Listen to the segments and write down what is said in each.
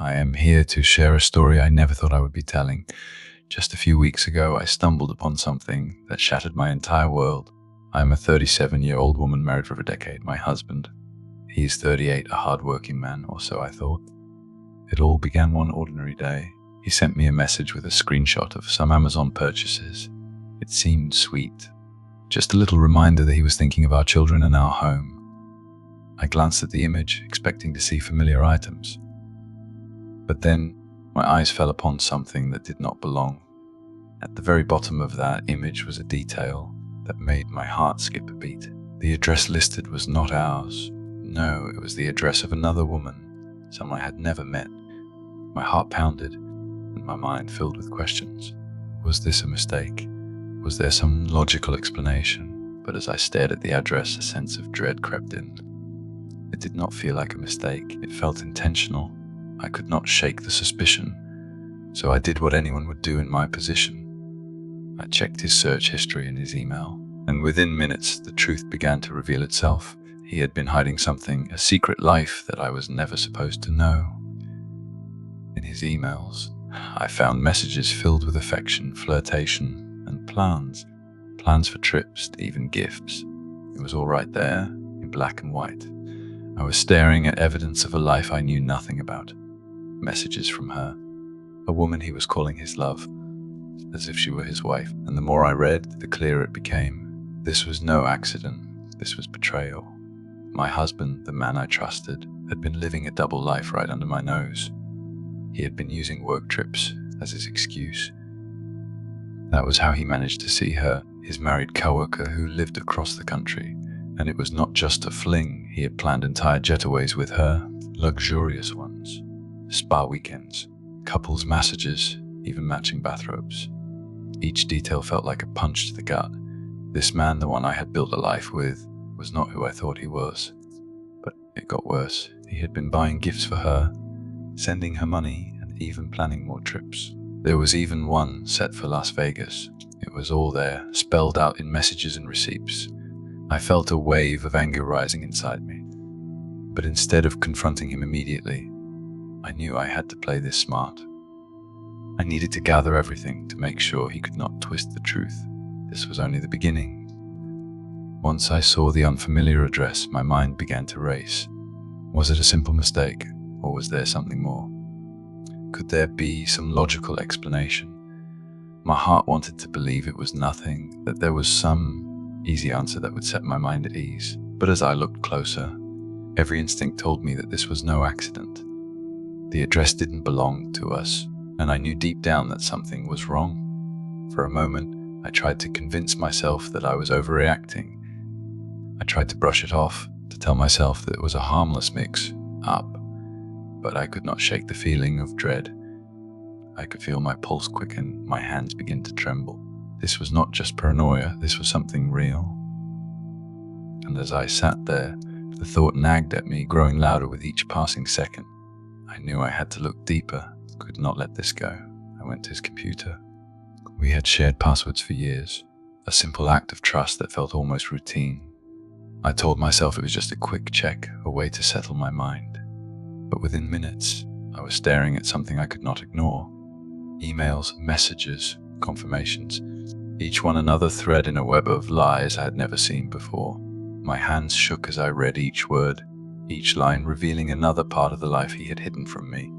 I am here to share a story I never thought I would be telling. Just a few weeks ago, I stumbled upon something that shattered my entire world. I am a 37-year-old woman married for a decade. My husband, he's 38, a hard-working man, or so I thought. It all began one ordinary day. He sent me a message with a screenshot of some Amazon purchases. It seemed sweet. Just a little reminder that he was thinking of our children and our home. I glanced at the image, expecting to see familiar items. But then, my eyes fell upon something that did not belong. At the very bottom of that image was a detail that made my heart skip a beat. The address listed was not ours. No, it was the address of another woman, someone I had never met. My heart pounded, and my mind filled with questions. Was this a mistake? Was there some logical explanation? But as I stared at the address, a sense of dread crept in. It did not feel like a mistake. It felt intentional. I could not shake the suspicion, so I did what anyone would do in my position. I checked his search history and his email, and within minutes the truth began to reveal itself. He had been hiding something, a secret life that I was never supposed to know. In his emails, I found messages filled with affection, flirtation, and plans for trips, even gifts. It was all right there, in black and white. I was staring at evidence of a life I knew nothing about. Messages from her, a woman he was calling his love, as if she were his wife. And the more I read, the clearer it became. This was no accident. This was betrayal. My husband, the man I trusted, had been living a double life right under my nose. He had been using work trips as his excuse. That was how he managed to see her, his married coworker who lived across the country. And it was not just a fling. He had planned entire getaways with her, luxurious ones, spa weekends, couples massages, even matching bathrobes. Each detail felt like a punch to the gut. This man, the one I had built a life with, was not who I thought he was. But it got worse. He had been buying gifts for her, sending her money, and even planning more trips. There was even one set for Las Vegas. It was all there, spelled out in messages and receipts. I felt a wave of anger rising inside me. But instead of confronting him immediately, I knew I had to play this smart. I needed to gather everything to make sure he could not twist the truth. This was only the beginning. Once I saw the unfamiliar address, my mind began to race. Was it a simple mistake, or was there something more? Could there be some logical explanation? My heart wanted to believe it was nothing, that there was some easy answer that would set my mind at ease. But as I looked closer, every instinct told me that this was no accident. The address didn't belong to us, and I knew deep down that something was wrong. For a moment, I tried to convince myself that I was overreacting. I tried to brush it off, to tell myself that it was a harmless mix-up, but I could not shake the feeling of dread. I could feel my pulse quicken, my hands begin to tremble. This was not just paranoia, this was something real. And as I sat there, the thought nagged at me, growing louder with each passing second. I knew I had to look deeper, could not let this go. I went to his computer. We had shared passwords for years, a simple act of trust that felt almost routine. I told myself it was just a quick check, a way to settle my mind. But within minutes, I was staring at something I could not ignore. Emails, messages, confirmations, each one another thread in a web of lies I had never seen before. My hands shook as I read each word, each line revealing another part of the life he had hidden from me.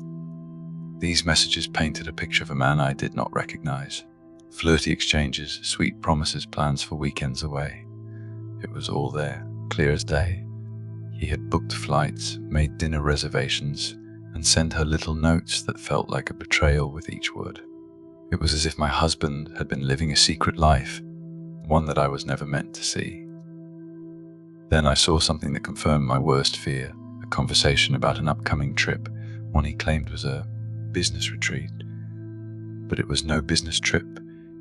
These messages painted a picture of a man I did not recognize. Flirty exchanges, sweet promises, plans for weekends away. It was all there, clear as day. He had booked flights, made dinner reservations, and sent her little notes that felt like a betrayal with each word. It was as if my husband had been living a secret life, one that I was never meant to see. Then I saw something that confirmed my worst fear, a conversation about an upcoming trip, one he claimed was a business retreat. But it was no business trip.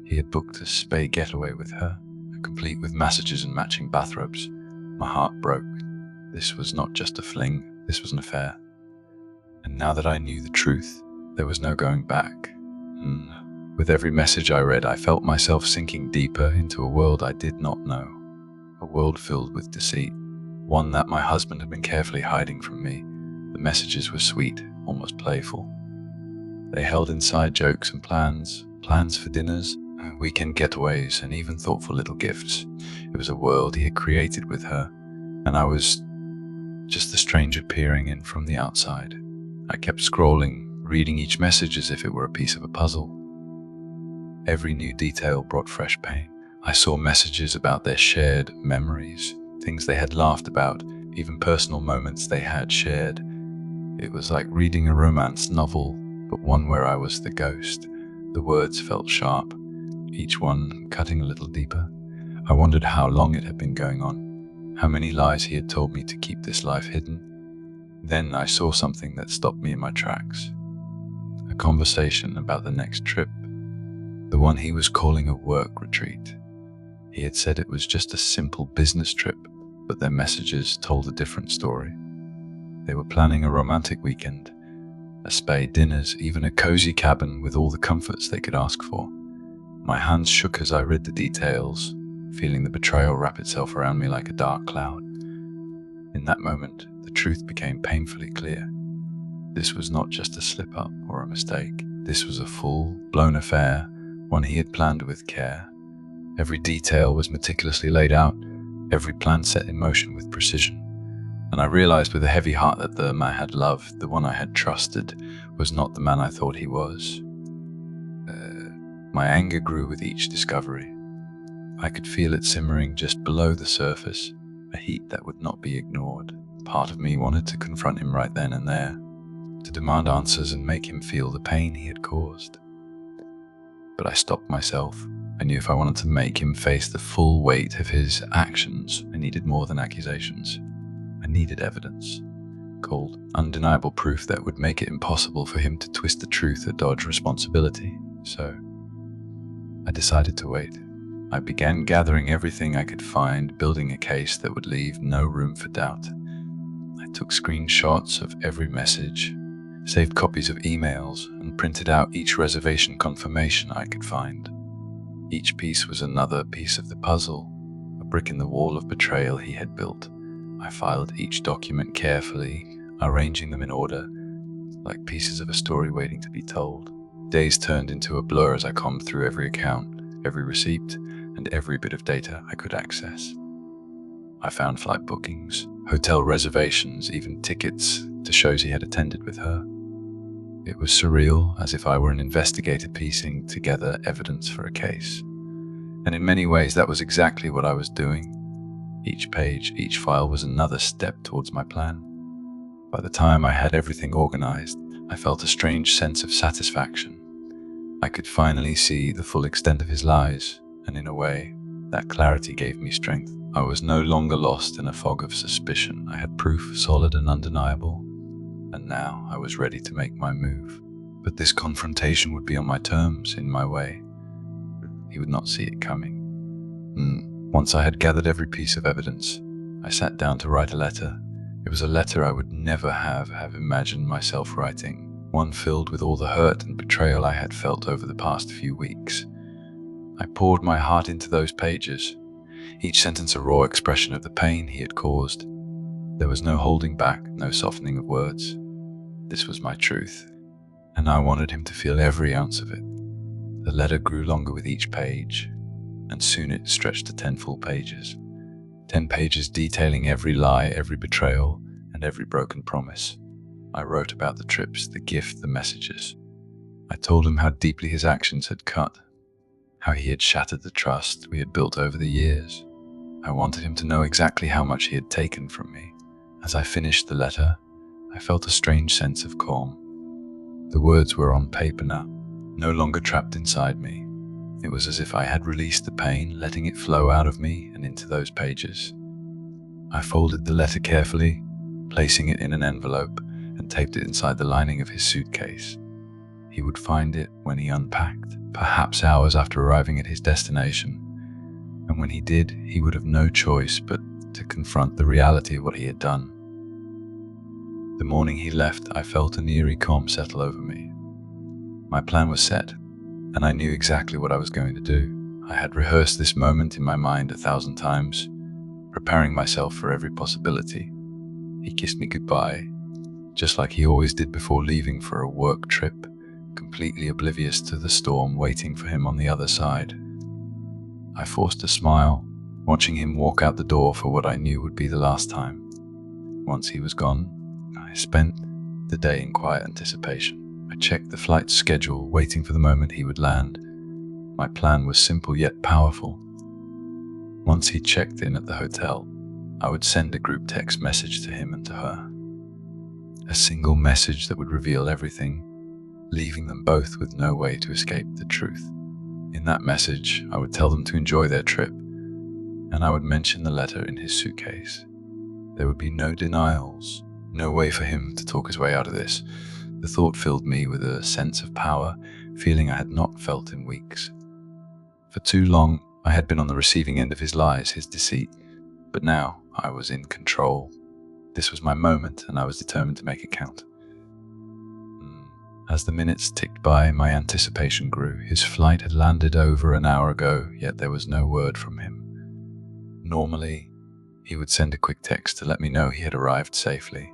He had booked a spa getaway with her, complete with massages and matching bathrobes. My heart broke. This was not just a fling, this was an affair. And now that I knew the truth, there was no going back. With every message I read, I felt myself sinking deeper into a world I did not know. A world filled with deceit, one that my husband had been carefully hiding from me. The messages were sweet, almost playful. They held inside jokes and plans for dinners, weekend getaways, and even thoughtful little gifts. It was a world he had created with her, and I was just the stranger peering in from the outside. I kept scrolling, reading each message as if it were a piece of a puzzle. Every new detail brought fresh pain. I saw messages about their shared memories, things they had laughed about, even personal moments they had shared. It was like reading a romance novel, but one where I was the ghost. The words felt sharp, each one cutting a little deeper. I wondered how long it had been going on, how many lies he had told me to keep this life hidden. Then I saw something that stopped me in my tracks. A conversation about the next trip, the one he was calling a work retreat. He had said it was just a simple business trip, but their messages told a different story. They were planning a romantic weekend, a spa dinners, even a cozy cabin with all the comforts they could ask for. My hands shook as I read the details, feeling the betrayal wrap itself around me like a dark cloud. In that moment, the truth became painfully clear. This was not just a slip-up or a mistake. This was a full-blown affair, one he had planned with care. Every detail was meticulously laid out, every plan set in motion with precision. And I realized with a heavy heart that the man I had loved, the one I had trusted, was not the man I thought he was. My anger grew with each discovery. I could feel it simmering just below the surface, a heat that would not be ignored. Part of me wanted to confront him right then and there, to demand answers and make him feel the pain he had caused. But I stopped myself. I knew if I wanted to make him face the full weight of his actions, I needed more than accusations. I needed evidence, cold, undeniable proof that would make it impossible for him to twist the truth or dodge responsibility. So I decided to wait. I began gathering everything I could find, building a case that would leave no room for doubt. I took screenshots of every message, saved copies of emails, and printed out each reservation confirmation I could find. Each piece was another piece of the puzzle, a brick in the wall of betrayal he had built. I filed each document carefully, arranging them in order, like pieces of a story waiting to be told. Days turned into a blur as I combed through every account, every receipt, and every bit of data I could access. I found flight bookings, hotel reservations, even tickets to shows he had attended with her. It was surreal, as if I were an investigator piecing together evidence for a case. And in many ways, that was exactly what I was doing. Each page, each file was another step towards my plan. By the time I had everything organized, I felt a strange sense of satisfaction. I could finally see the full extent of his lies, and in a way, that clarity gave me strength. I was no longer lost in a fog of suspicion. I had proof solid and undeniable, and now I was ready to make my move. But this confrontation would be on my terms, in my way. He would not see it coming. Once I had gathered every piece of evidence, I sat down to write a letter. It was a letter I would never have imagined myself writing, one filled with all the hurt and betrayal I had felt over the past few weeks. I poured my heart into those pages, each sentence a raw expression of the pain he had caused. There was no holding back, no softening of words. This was my truth, and I wanted him to feel every ounce of it. The letter grew longer with each page, and soon it stretched to 10 full pages. 10 pages detailing every lie, every betrayal, and every broken promise. I wrote about the trips, the gift, the messages. I told him how deeply his actions had cut, how he had shattered the trust we had built over the years. I wanted him to know exactly how much he had taken from me. As I finished the letter, I felt a strange sense of calm. The words were on paper now, no longer trapped inside me. It was as if I had released the pain, letting it flow out of me and into those pages. I folded the letter carefully, placing it in an envelope, and taped it inside the lining of his suitcase. He would find it when he unpacked, perhaps hours after arriving at his destination. And when he did, he would have no choice but to confront the reality of what he had done. The morning he left, I felt an eerie calm settle over me. My plan was set, and I knew exactly what I was going to do. I had rehearsed this moment in my mind 1,000 times, preparing myself for every possibility. He kissed me goodbye, just like he always did before leaving for a work trip, completely oblivious to the storm waiting for him on the other side. I forced a smile, watching him walk out the door for what I knew would be the last time. Once he was gone, I spent the day in quiet anticipation. I checked the flight schedule, waiting for the moment he would land. My plan was simple yet powerful. Once he checked in at the hotel, I would send a group text message to him and to her. A single message that would reveal everything, leaving them both with no way to escape the truth. In that message, I would tell them to enjoy their trip, and I would mention the letter in his suitcase. There would be no denials, no way for him to talk his way out of this. The thought filled me with a sense of power, feeling I had not felt in weeks. For too long, I had been on the receiving end of his lies, his deceit, but now I was in control. This was my moment, and I was determined to make it count. As the minutes ticked by, my anticipation grew. His flight had landed over an hour ago, yet there was no word from him. Normally, he would send a quick text to let me know he had arrived safely.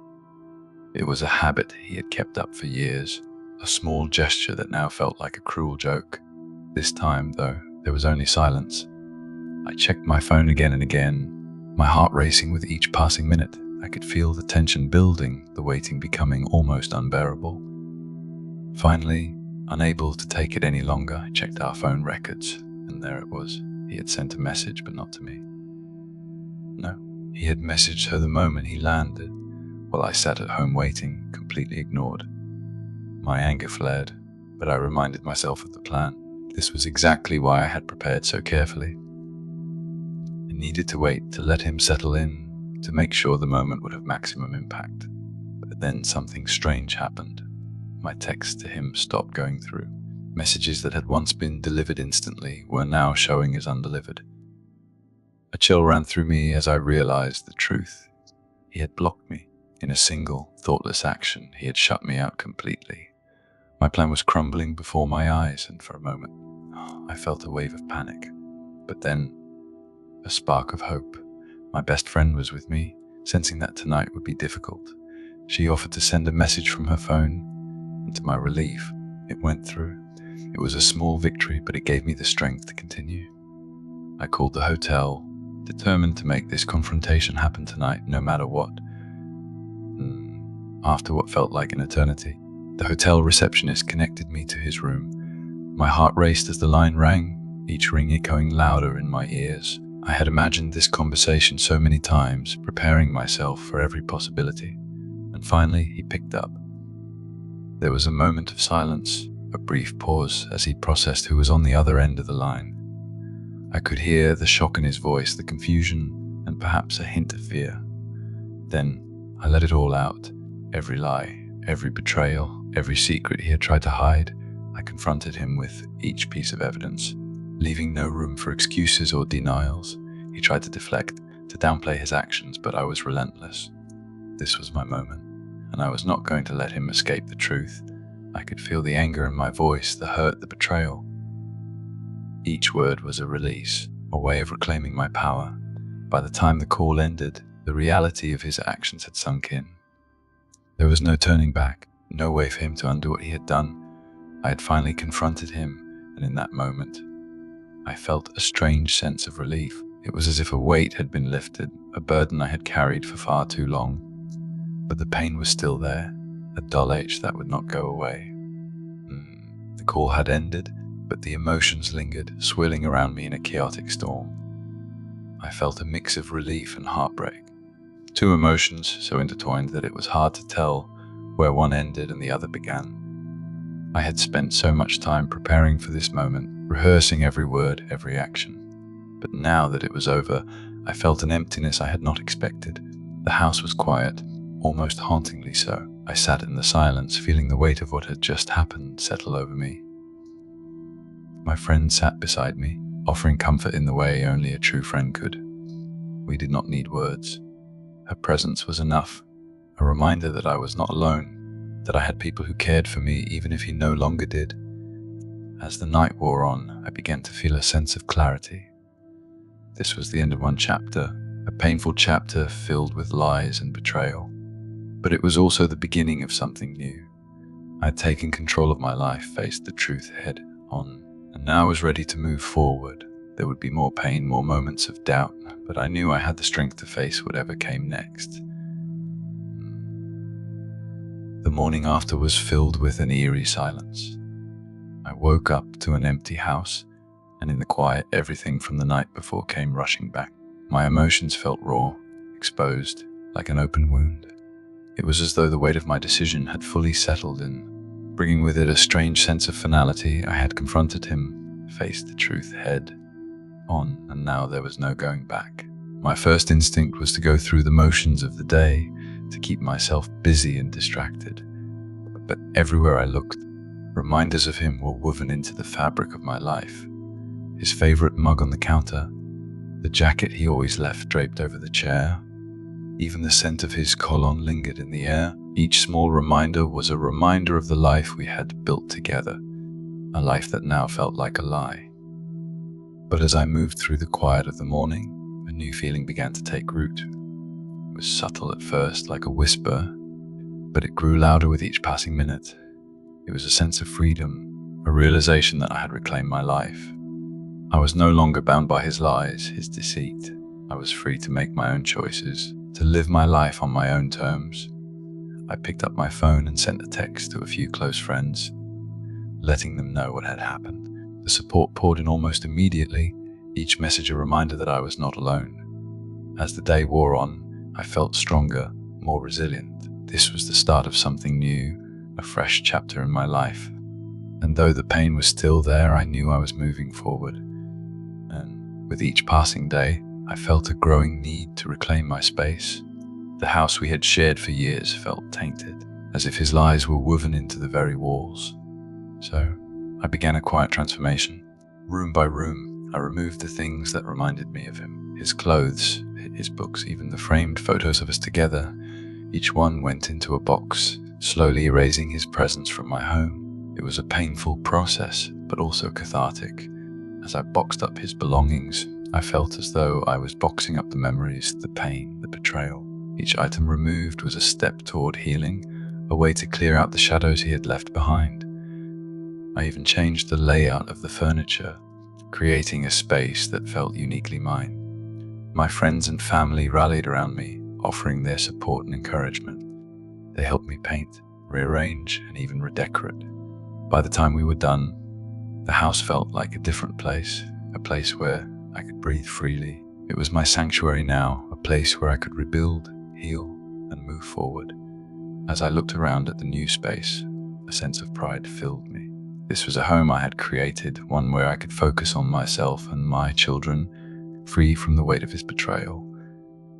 It was a habit he had kept up for years, a small gesture that now felt like a cruel joke. This time, though, there was only silence. I checked my phone again and again, my heart racing with each passing minute. I could feel the tension building, the waiting becoming almost unbearable. Finally, unable to take it any longer, I checked our phone records, and there it was. He had sent a message, but not to me. No, he had messaged her the moment he landed, while I sat at home waiting, completely ignored. My anger flared, but I reminded myself of the plan. This was exactly why I had prepared so carefully. I needed to wait to let him settle in, to make sure the moment would have maximum impact. But then something strange happened. My texts to him stopped going through. Messages that had once been delivered instantly were now showing as undelivered. A chill ran through me as I realized the truth. He had blocked me. In a single, thoughtless action, he had shut me out completely. My plan was crumbling before my eyes, and for a moment, I felt a wave of panic. But then, a spark of hope. My best friend was with me, sensing that tonight would be difficult. She offered to send a message from her phone, and to my relief, it went through. It was a small victory, but it gave me the strength to continue. I called the hotel, determined to make this confrontation happen tonight, no matter what. After what felt like an eternity, the hotel receptionist connected me to his room. My heart raced as the line rang, each ring echoing louder in my ears. I had imagined this conversation so many times, preparing myself for every possibility. And finally, he picked up. There was a moment of silence, a brief pause as he processed who was on the other end of the line. I could hear the shock in his voice, the confusion, and perhaps a hint of fear. Then I let it all out. Every lie, every betrayal, every secret he had tried to hide. I confronted him with each piece of evidence, leaving no room for excuses or denials. He tried to deflect, to downplay his actions, but I was relentless. This was my moment, and I was not going to let him escape the truth. I could feel the anger in my voice, the hurt, the betrayal. Each word was a release, a way of reclaiming my power. By the time the call ended, the reality of his actions had sunk in. There was no turning back, no way for him to undo what he had done. I had finally confronted him, and in that moment, I felt a strange sense of relief. It was as if a weight had been lifted, a burden I had carried for far too long. But the pain was still there, a dull ache that would not go away. The call had ended, but the emotions lingered, swirling around me in a chaotic storm. I felt a mix of relief and heartbreak. Two emotions so intertwined that it was hard to tell where one ended and the other began. I had spent so much time preparing for this moment, rehearsing every word, every action. But now that it was over, I felt an emptiness I had not expected. The house was quiet, almost hauntingly so. I sat in the silence, feeling the weight of what had just happened settle over me. My friend sat beside me, offering comfort in the way only a true friend could. We did not need words. Her presence was enough, a reminder that I was not alone, that I had people who cared for me even if he no longer did. As the night wore on, I began to feel a sense of clarity. This was the end of one chapter, a painful chapter filled with lies and betrayal. But it was also the beginning of something new. I had taken control of my life, faced the truth head on, and now I was ready to move forward. There would be more pain, more moments of doubt, but I knew I had the strength to face whatever came next. The morning after was filled with an eerie silence. I woke up to an empty house, and in the quiet, everything from the night before came rushing back. My emotions felt raw, exposed, like an open wound. It was as though the weight of my decision had fully settled in, bringing with it a strange sense of finality. I had confronted him, faced the truth head on, and now there was no going back. My first instinct was to go through the motions of the day, to keep myself busy and distracted. But everywhere I looked, reminders of him were woven into the fabric of my life. His favorite mug on the counter, the jacket he always left draped over the chair, even the scent of his cologne lingered in the air. Each small reminder was a reminder of the life we had built together, a life that now felt like a lie. But as I moved through the quiet of the morning, a new feeling began to take root. It was subtle at first, like a whisper, but it grew louder with each passing minute. It was a sense of freedom, a realization that I had reclaimed my life. I was no longer bound by his lies, his deceit. I was free to make my own choices, to live my life on my own terms. I picked up my phone and sent a text to a few close friends, letting them know what had happened. The support poured in almost immediately, each message a reminder that I was not alone. As the day wore on, I felt stronger, more resilient. This was the start of something new, a fresh chapter in my life. And though the pain was still there, I knew I was moving forward. And with each passing day, I felt a growing need to reclaim my space. The house we had shared for years felt tainted, as if his lies were woven into the very walls. So I began a quiet transformation. Room by room, I removed the things that reminded me of him. His clothes, his books, even the framed photos of us together. Each one went into a box, slowly erasing his presence from my home. It was a painful process, but also cathartic. As I boxed up his belongings, I felt as though I was boxing up the memories, the pain, the betrayal. Each item removed was a step toward healing, a way to clear out the shadows he had left behind. I even changed the layout of the furniture, creating a space that felt uniquely mine. My friends and family rallied around me, offering their support and encouragement. They helped me paint, rearrange, and even redecorate. By the time we were done, the house felt like a different place, a place where I could breathe freely. It was my sanctuary now, a place where I could rebuild, heal, and move forward. As I looked around at the new space, a sense of pride filled me. This was a home I had created, one where I could focus on myself and my children, free from the weight of his betrayal.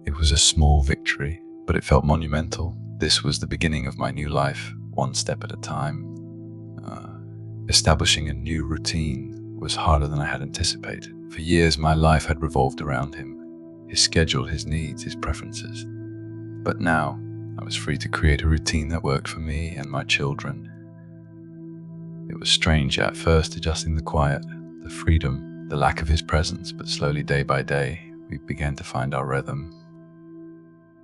It was a small victory, but it felt monumental. This was the beginning of my new life, one step at a time. Establishing a new routine was harder than I had anticipated. For years, my life had revolved around him, his schedule, his needs, his preferences. But now, I was free to create a routine that worked for me and my children. It was strange at first, adjusting the quiet, the freedom, the lack of his presence, but slowly, day by day, we began to find our rhythm.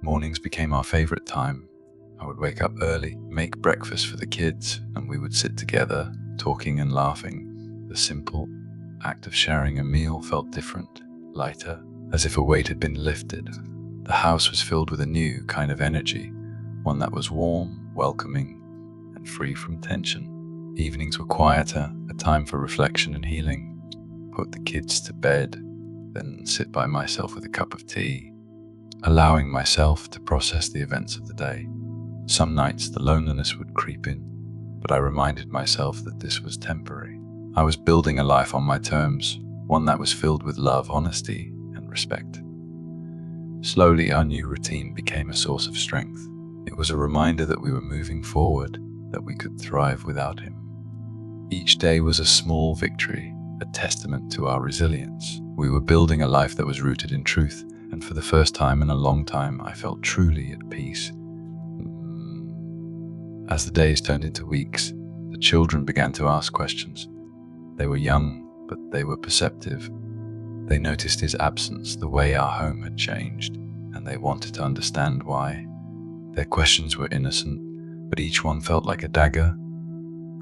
Mornings became our favorite time. I would wake up early, make breakfast for the kids, and we would sit together, talking and laughing. The simple act of sharing a meal felt different, lighter, as if a weight had been lifted. The house was filled with a new kind of energy, one that was warm, welcoming, and free from tension. Evenings were quieter, a time for reflection and healing. Put the kids to bed, then sit by myself with a cup of tea, allowing myself to process the events of the day. Some nights the loneliness would creep in, but I reminded myself that this was temporary. I was building a life on my terms, one that was filled with love, honesty, and respect. Slowly, our new routine became a source of strength. It was a reminder that we were moving forward, that we could thrive without him. Each day was a small victory, a testament to our resilience. We were building a life that was rooted in truth, and for the first time in a long time, I felt truly at peace. As the days turned into weeks, the children began to ask questions. They were young, but they were perceptive. They noticed his absence, the way our home had changed, and they wanted to understand why. Their questions were innocent, but each one felt like a dagger,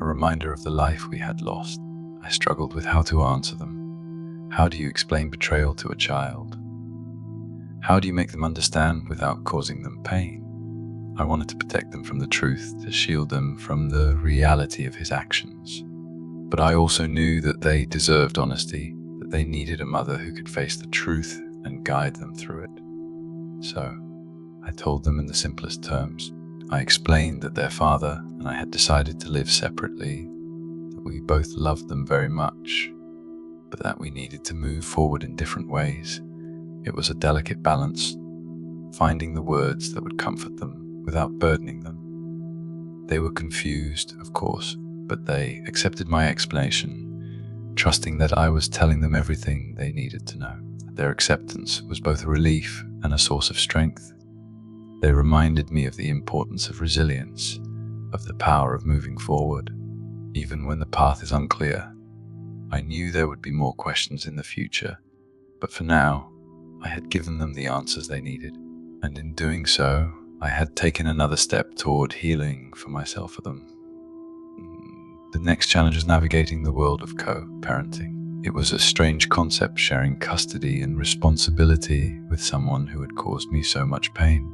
a reminder of the life we had lost. I struggled with how to answer them. How do you explain betrayal to a child? How do you make them understand without causing them pain? I wanted to protect them from the truth, to shield them from the reality of his actions. But I also knew that they deserved honesty, that they needed a mother who could face the truth and guide them through it. So, I told them in the simplest terms. I explained that their father and I had decided to live separately, that we both loved them very much, but that we needed to move forward in different ways. It was a delicate balance, finding the words that would comfort them without burdening them. They were confused, of course, but they accepted my explanation, trusting that I was telling them everything they needed to know. Their acceptance was both a relief and a source of strength. They reminded me of the importance of resilience, of the power of moving forward, even when the path is unclear. I knew there would be more questions in the future, but for now, I had given them the answers they needed, and in doing so, I had taken another step toward healing for myself for them. The next challenge was navigating the world of co-parenting. It was a strange concept, sharing custody and responsibility with someone who had caused me so much pain.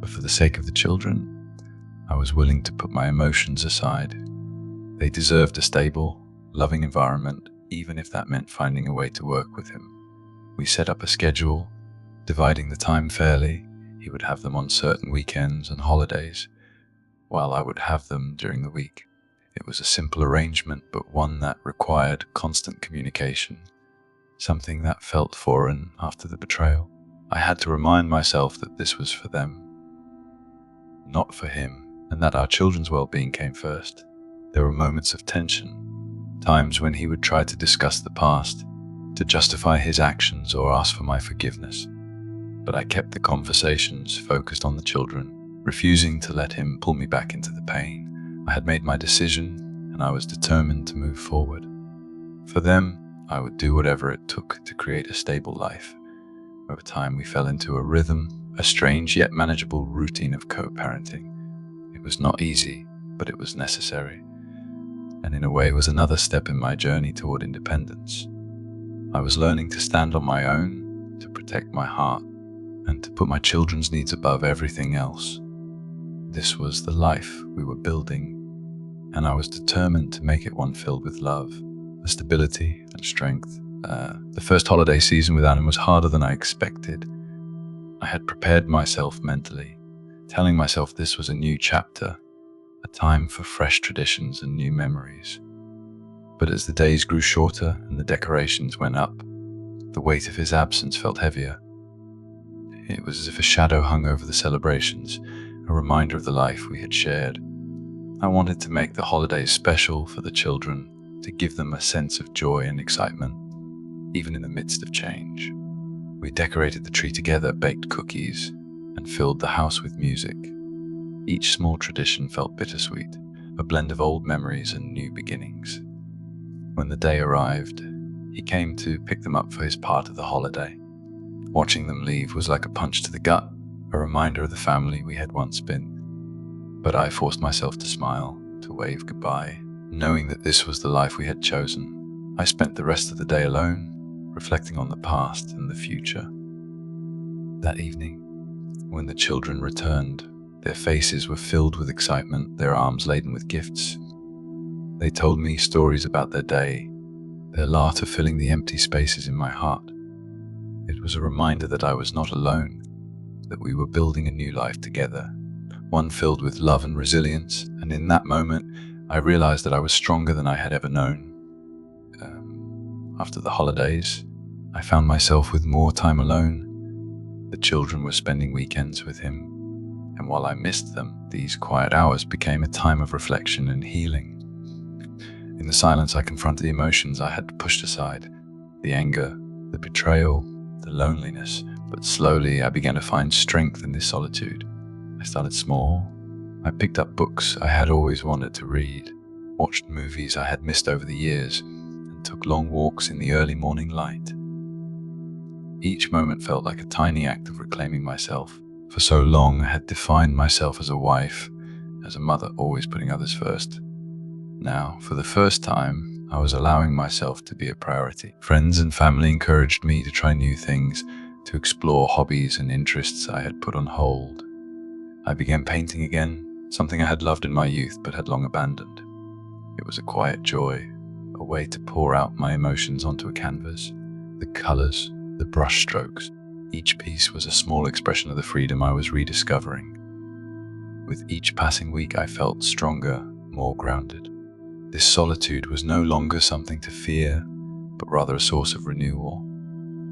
But for the sake of the children, I was willing to put my emotions aside. They deserved a stable, loving environment, even if that meant finding a way to work with him. We set up a schedule, dividing the time fairly. He would have them on certain weekends and holidays, while I would have them during the week. It was a simple arrangement, but one that required constant communication, something that felt foreign after the betrayal. I had to remind myself that this was for them, not for him, and that our children's well-being came first. There were moments of tension, times when he would try to discuss the past, to justify his actions or ask for my forgiveness. But I kept the conversations focused on the children, refusing to let him pull me back into the pain. I had made my decision, and I was determined to move forward. For them, I would do whatever it took to create a stable life. Over time, we fell into a rhythm, a strange yet manageable routine of co-parenting. It was not easy, but it was necessary, and in a way was another step in my journey toward independence. I was learning to stand on my own, to protect my heart, and to put my children's needs above everything else. This was the life we were building, and I was determined to make it one filled with love, stability, and strength. The first holiday season without him was harder than I expected. I had prepared myself mentally, telling myself this was a new chapter, a time for fresh traditions and new memories. But as the days grew shorter and the decorations went up, the weight of his absence felt heavier. It was as if a shadow hung over the celebrations, a reminder of the life we had shared. I wanted to make the holidays special for the children, to give them a sense of joy and excitement, even in the midst of change. We decorated the tree together, baked cookies, and filled the house with music. Each small tradition felt bittersweet, a blend of old memories and new beginnings. When the day arrived, he came to pick them up for his part of the holiday. Watching them leave was like a punch to the gut, a reminder of the family we had once been. But I forced myself to smile, to wave goodbye, knowing that this was the life we had chosen. I spent the rest of the day alone, reflecting on the past and the future. That evening, when the children returned, their faces were filled with excitement, their arms laden with gifts. They told me stories about their day, their laughter filling the empty spaces in my heart. It was a reminder that I was not alone, that we were building a new life together, one filled with love and resilience, and in that moment, I realized that I was stronger than I had ever known. After the holidays, I found myself with more time alone. The children were spending weekends with him, and while I missed them, these quiet hours became a time of reflection and healing. In the silence, I confronted the emotions I had pushed aside, the anger, the betrayal, the loneliness, but slowly I began to find strength in this solitude. I started small. I picked up books I had always wanted to read, watched movies I had missed over the years, and took long walks in the early morning light. Each moment felt like a tiny act of reclaiming myself, For so long, I had defined myself as a wife, as a mother, always putting others first. Now, for the first time, I was allowing myself to be a priority. Friends and family encouraged me to try new things, to explore hobbies and interests I had put on hold. I began painting again, something I had loved in my youth but had long abandoned. It was a quiet joy, a way to pour out my emotions onto a canvas. The colors, the brush strokes, each piece was a small expression of the freedom I was rediscovering. With each passing week, I felt stronger, more grounded. This solitude was no longer something to fear, but rather a source of renewal.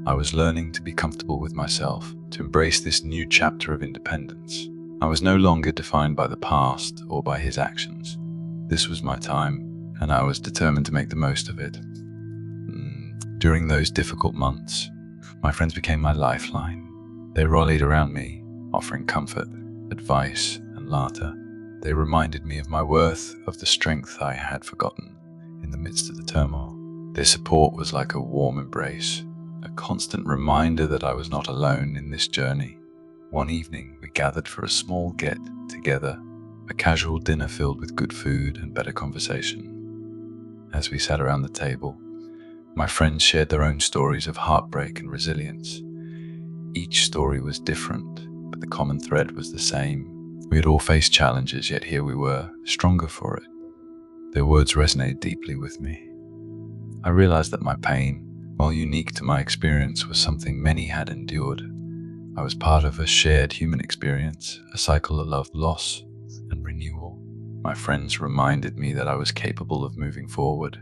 I was learning to be comfortable with myself, to embrace this new chapter of independence. I was no longer defined by the past or by his actions. This was my time, and I was determined to make the most of it. During those difficult months, my friends became my lifeline. They rallied around me, offering comfort, advice, and laughter. They reminded me of my worth, of the strength I had forgotten in the midst of the turmoil. Their support was like a warm embrace, a constant reminder that I was not alone in this journey. One evening, we gathered for a small get-together, a casual dinner filled with good food and better conversation. As we sat around the table, my friends shared their own stories of heartbreak and resilience. Each story was different, but the common thread was the same. We had all faced challenges, yet here we were, stronger for it. Their words resonated deeply with me. I realized that my pain, while unique to my experience, was something many had endured. I was part of a shared human experience, a cycle of loss and renewal. My friends reminded me that I was capable of moving forward,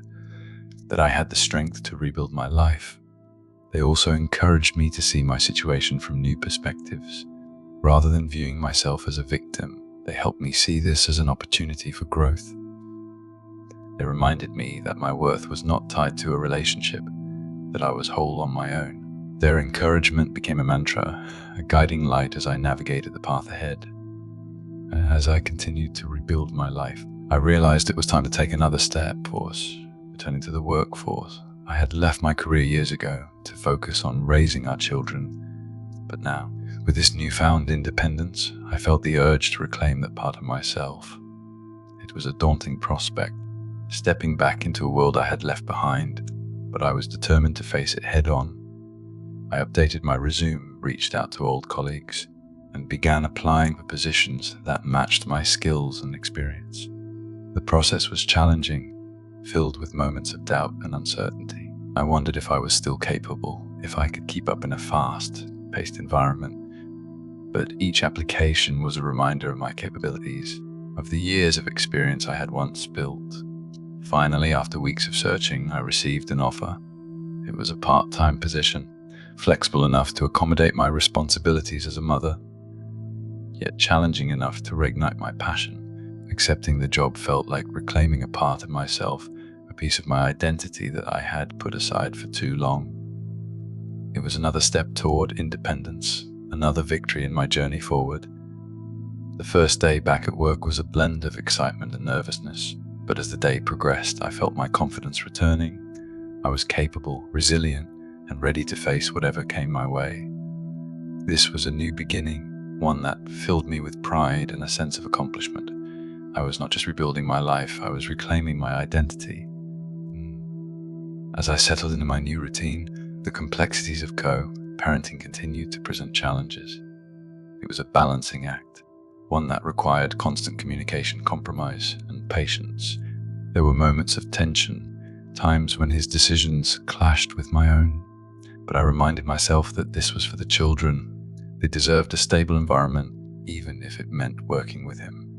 that I had the strength to rebuild my life. They also encouraged me to see my situation from new perspectives. Rather than viewing myself as a victim, they helped me see this as an opportunity for growth. They reminded me that my worth was not tied to a relationship, that I was whole on my own. Their encouragement became a mantra, a guiding light as I navigated the path ahead. As I continued to rebuild my life, I realized it was time to take another step, returning to the workforce. I had left my career years ago to focus on raising our children, but now, with this newfound independence, I felt the urge to reclaim that part of myself. It was a daunting prospect, stepping back into a world I had left behind, but I was determined to face it head-on. I updated my resume, reached out to old colleagues, and began applying for positions that matched my skills and experience. The process was challenging, filled with moments of doubt and uncertainty. I wondered if I was still capable, if I could keep up in a fast-paced environment. But each application was a reminder of my capabilities, of the years of experience I had once built. Finally, after weeks of searching, I received an offer. It was a part-time position, flexible enough to accommodate my responsibilities as a mother, yet challenging enough to reignite my passion. Accepting the job felt like reclaiming a part of myself, a piece of my identity that I had put aside for too long. It was another step toward independence, another victory in my journey forward. The first day back at work was a blend of excitement and nervousness, but as the day progressed, I felt my confidence returning. I was capable, resilient, and ready to face whatever came my way. This was a new beginning, one that filled me with pride and a sense of accomplishment. I was not just rebuilding my life, I was reclaiming my identity. As I settled into my new routine, the complexities of co-parenting continued to present challenges. It was a balancing act, one that required constant communication, compromise, and patience. There were moments of tension, times when his decisions clashed with my own, but I reminded myself that this was for the children. They deserved a stable environment, even if it meant working with him.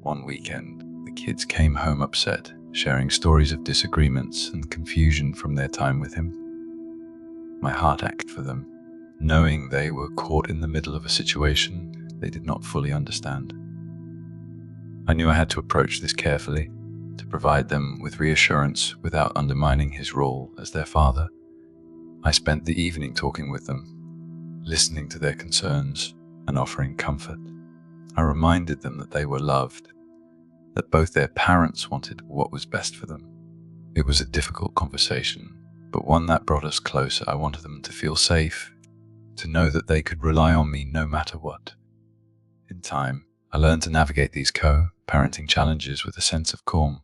One weekend, the kids came home upset, sharing stories of disagreements and confusion from their time with him. My heart ached for them, knowing they were caught in the middle of a situation they did not fully understand. I knew I had to approach this carefully, to provide them with reassurance without undermining his role as their father. I spent the evening talking with them, listening to their concerns and offering comfort. I reminded them that they were loved, that both their parents wanted what was best for them. It was a difficult conversation, but one that brought us closer. I wanted them to feel safe, to know that they could rely on me no matter what. In time, I learned to navigate these co-parenting challenges with a sense of calm.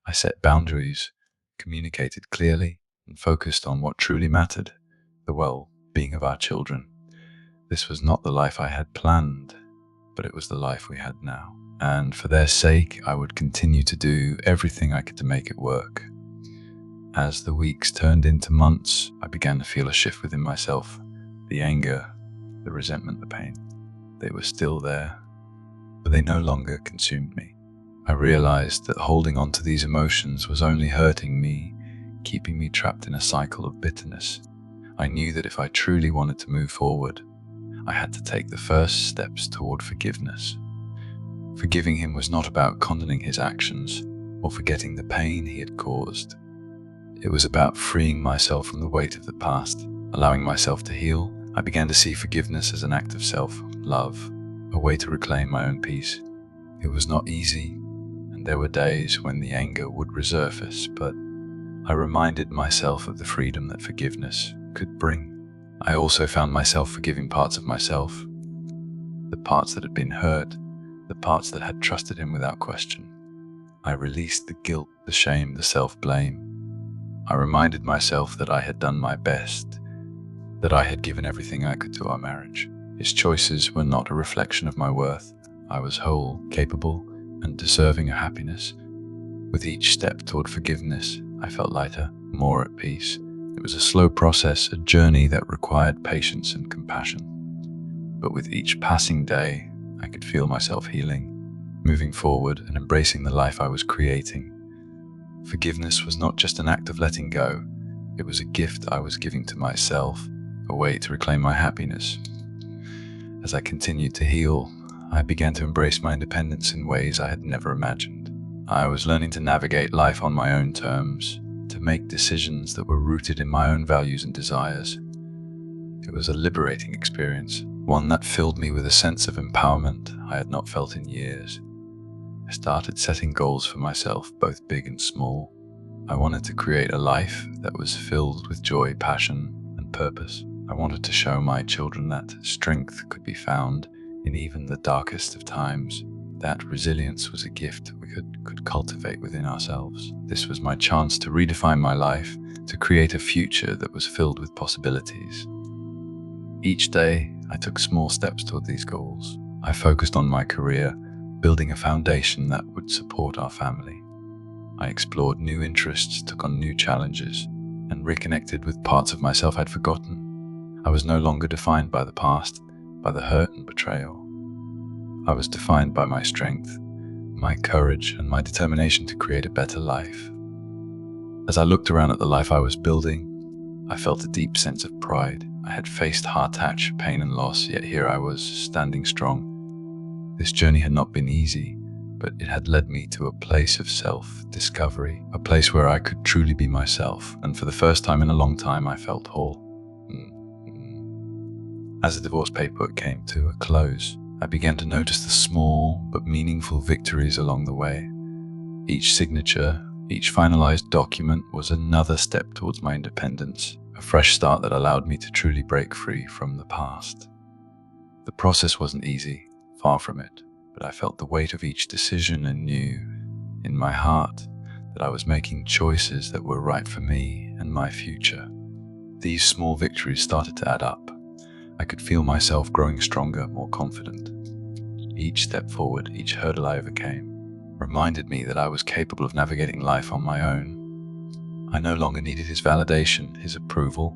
I set boundaries, communicated clearly, and focused on what truly mattered, the well-being of our children. This was not the life I had planned, but it was the life we had now. And for their sake, I would continue to do everything I could to make it work. As the weeks turned into months, I began to feel a shift within myself. The anger, the resentment, the pain, they were still there, but they no longer consumed me. I realized that holding on to these emotions was only hurting me, keeping me trapped in a cycle of bitterness. I knew that if I truly wanted to move forward, I had to take the first steps toward forgiveness. Forgiving him was not about condoning his actions or forgetting the pain he had caused. It was about freeing myself from the weight of the past, allowing myself to heal. I began to see forgiveness as an act of self-love, a way to reclaim my own peace. It was not easy, and there were days when the anger would resurface, but I reminded myself of the freedom that forgiveness could bring. I also found myself forgiving parts of myself, the parts that had been hurt, the parts that had trusted him without question. I released the guilt, the shame, the self-blame. I reminded myself that I had done my best, that I had given everything I could to our marriage. His choices were not a reflection of my worth. I was whole, capable, and deserving of happiness. With each step toward forgiveness, I felt lighter, more at peace. It was a slow process, a journey that required patience and compassion. But with each passing day, I could feel myself healing, moving forward and embracing the life I was creating. Forgiveness was not just an act of letting go, it was a gift I was giving to myself, a way to reclaim my happiness. As I continued to heal, I began to embrace my independence in ways I had never imagined. I was learning to navigate life on my own terms, to make decisions that were rooted in my own values and desires. It was a liberating experience, one that filled me with a sense of empowerment I had not felt in years. I started setting goals for myself, both big and small. I wanted to create a life that was filled with joy, passion, and purpose. I wanted to show my children that strength could be found in even the darkest of times, that resilience was a gift we could cultivate within ourselves. This was my chance to redefine my life, to create a future that was filled with possibilities. Each day, I took small steps toward these goals. I focused on my career, building a foundation that would support our family. I explored new interests, took on new challenges, and reconnected with parts of myself I'd forgotten. I was no longer defined by the past, by the hurt and betrayal. I was defined by my strength, my courage, and my determination to create a better life. As I looked around at the life I was building, I felt a deep sense of pride. I had faced heart-touch, pain and loss, yet here I was, standing strong. This journey had not been easy, but it had led me to a place of self-discovery, a place where I could truly be myself, and for the first time in a long time I felt whole. As the divorce paperwork came to a close, I began to notice the small but meaningful victories along the way. Each signature, each finalized document was another step towards my independence, a fresh start that allowed me to truly break free from the past. The process wasn't easy, far from it, but I felt the weight of each decision and knew, in my heart, that I was making choices that were right for me and my future. These small victories started to add up. I could feel myself growing stronger, more confident. Each step forward, each hurdle I overcame, reminded me that I was capable of navigating life on my own. I no longer needed his validation, his approval,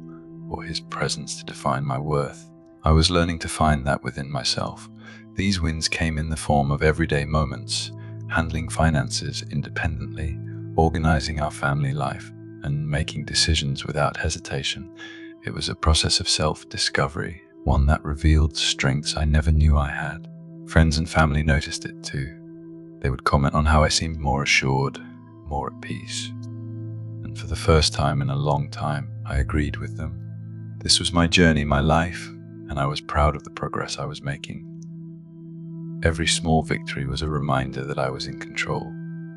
or his presence to define my worth. I was learning to find that within myself. These wins came in the form of everyday moments, handling finances independently, organizing our family life, and making decisions without hesitation. It was a process of self-discovery, one that revealed strengths I never knew I had. Friends and family noticed it too. They would comment on how I seemed more assured, more at peace. And for the first time in a long time, I agreed with them. This was my journey, my life, and I was proud of the progress I was making. Every small victory was a reminder that I was in control,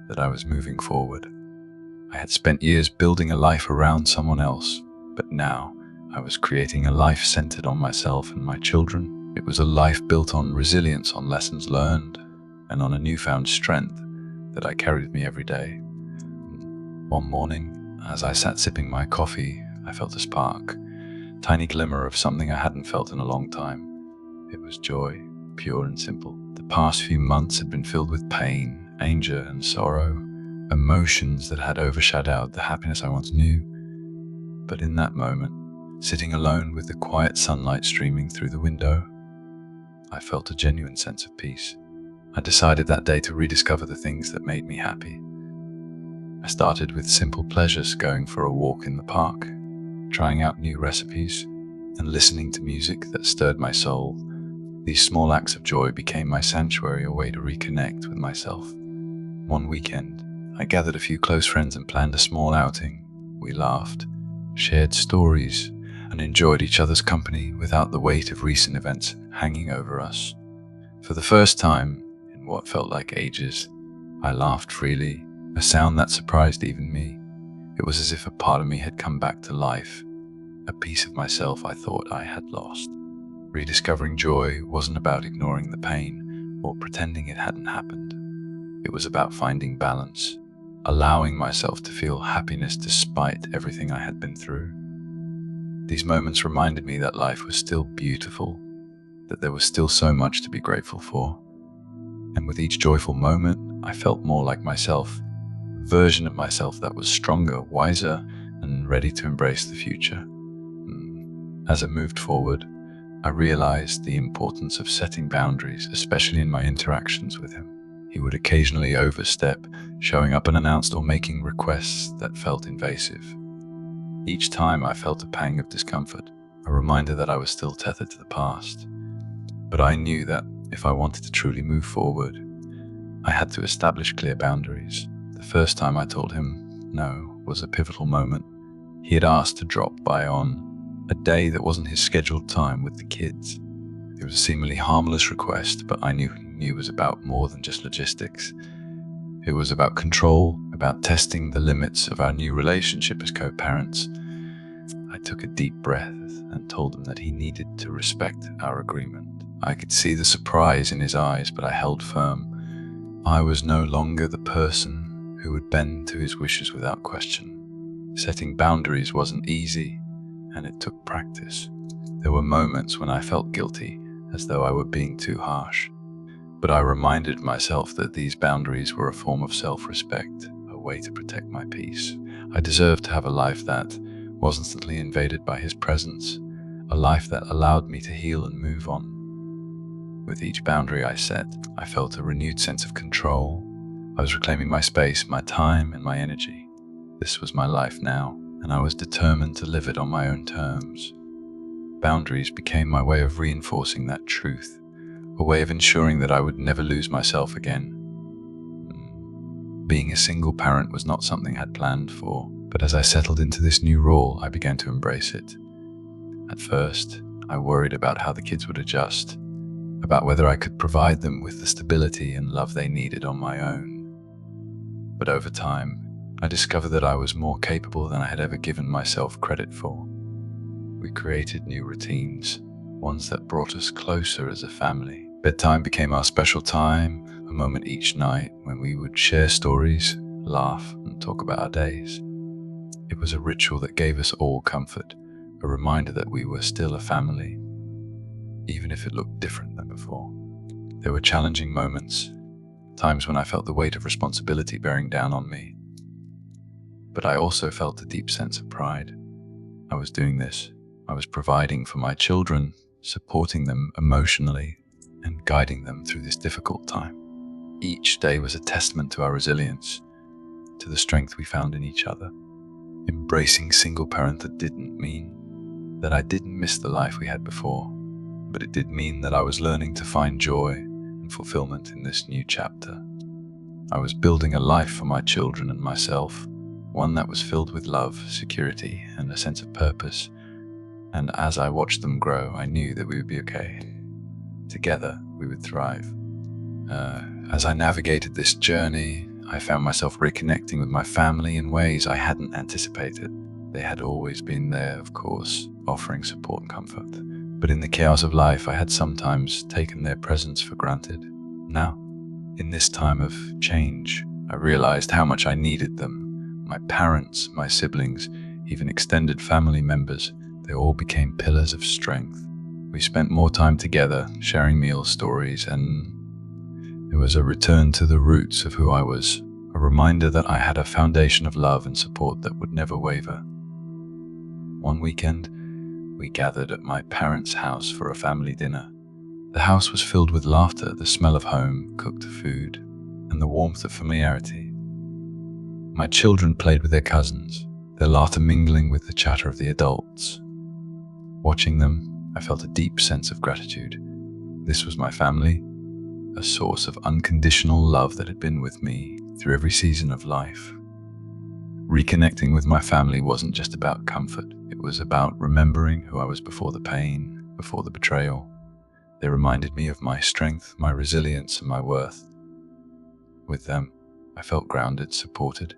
that I was moving forward. I had spent years building a life around someone else, but now I was creating a life centered on myself and my children. It was a life built on resilience, on lessons learned, and on a newfound strength that I carried with me every day. One morning, as I sat sipping my coffee, I felt a spark, tiny glimmer of something I hadn't felt in a long time. It was joy, pure and simple. The past few months had been filled with pain, anger, and sorrow, emotions that had overshadowed the happiness I once knew. But in that moment, sitting alone with the quiet sunlight streaming through the window, I felt a genuine sense of peace. I decided that day to rediscover the things that made me happy. I started with simple pleasures, going for a walk in the park, trying out new recipes, and listening to music that stirred my soul. These small acts of joy became my sanctuary, a way to reconnect with myself. One weekend, I gathered a few close friends and planned a small outing. We laughed, shared stories, and enjoyed each other's company without the weight of recent events hanging over us. For the first time, in what felt like ages, I laughed freely, a sound that surprised even me. It was as if a part of me had come back to life, a piece of myself I thought I had lost. Rediscovering joy wasn't about ignoring the pain or pretending it hadn't happened. It was about finding balance, allowing myself to feel happiness despite everything I had been through. These moments reminded me that life was still beautiful, that there was still so much to be grateful for. And with each joyful moment, I felt more like myself, a version of myself that was stronger, wiser, and ready to embrace the future. As I moved forward, I realized the importance of setting boundaries, especially in my interactions with him. He would occasionally overstep, showing up unannounced or making requests that felt invasive. Each time I felt a pang of discomfort, a reminder that I was still tethered to the past. But I knew that if I wanted to truly move forward, I had to establish clear boundaries. The first time I told him no was a pivotal moment. He had asked to drop by on a day that wasn't his scheduled time with the kids. It was a seemingly harmless request, but I knew it was about more than just logistics. It was about control, about testing the limits of our new relationship as co-parents. I took a deep breath and told him that he needed to respect our agreement. I could see the surprise in his eyes, but I held firm. I was no longer the person who would bend to his wishes without question. Setting boundaries wasn't easy, and it took practice. There were moments when I felt guilty, as though I were being too harsh. But I reminded myself that these boundaries were a form of self-respect, a way to protect my peace. I deserved to have a life that wasn't instantly invaded by his presence, a life that allowed me to heal and move on. With each boundary I set, I felt a renewed sense of control. I was reclaiming my space, my time, and my energy. This was my life now, and I was determined to live it on my own terms. Boundaries became my way of reinforcing that truth, a way of ensuring that I would never lose myself again. Being a single parent was not something I'd planned for, but as I settled into this new role, I began to embrace it. At first, I worried about how the kids would adjust, about whether I could provide them with the stability and love they needed on my own. But over time, I discovered that I was more capable than I had ever given myself credit for. We created new routines, ones that brought us closer as a family. Bedtime became our special time, a moment each night when we would share stories, laugh, and talk about our days. It was a ritual that gave us all comfort, a reminder that we were still a family, even if it looked different than before. There were challenging moments, times when I felt the weight of responsibility bearing down on me. But I also felt a deep sense of pride. I was doing this. I was providing for my children, supporting them emotionally, and guiding them through this difficult time. Each day was a testament to our resilience, to the strength we found in each other. Embracing single parenthood didn't mean that I didn't miss the life we had before, but it did mean that I was learning to find joy and fulfillment in this new chapter. I was building a life for my children and myself, one that was filled with love, security, and a sense of purpose. And as I watched them grow, I knew that we would be okay. Together, we would thrive. As I navigated this journey, I found myself reconnecting with my family in ways I hadn't anticipated. They had always been there, of course, offering support and comfort. But in the chaos of life, I had sometimes taken their presence for granted. Now, in this time of change, I realized how much I needed them. My parents, my siblings, even extended family members, they all became pillars of strength. We spent more time together, sharing meals, stories, and it was a return to the roots of who I was, a reminder that I had a foundation of love and support that would never waver. One weekend, we gathered at my parents' house for a family dinner. The house was filled with laughter, the smell of home, cooked food, and the warmth of familiarity. My children played with their cousins, their laughter mingling with the chatter of the adults. Watching them, I felt a deep sense of gratitude. This was my family, a source of unconditional love that had been with me through every season of life. Reconnecting with my family wasn't just about comfort, it was about remembering who I was before the pain, before the betrayal. They reminded me of my strength, my resilience, and my worth. With them, I felt grounded, supported,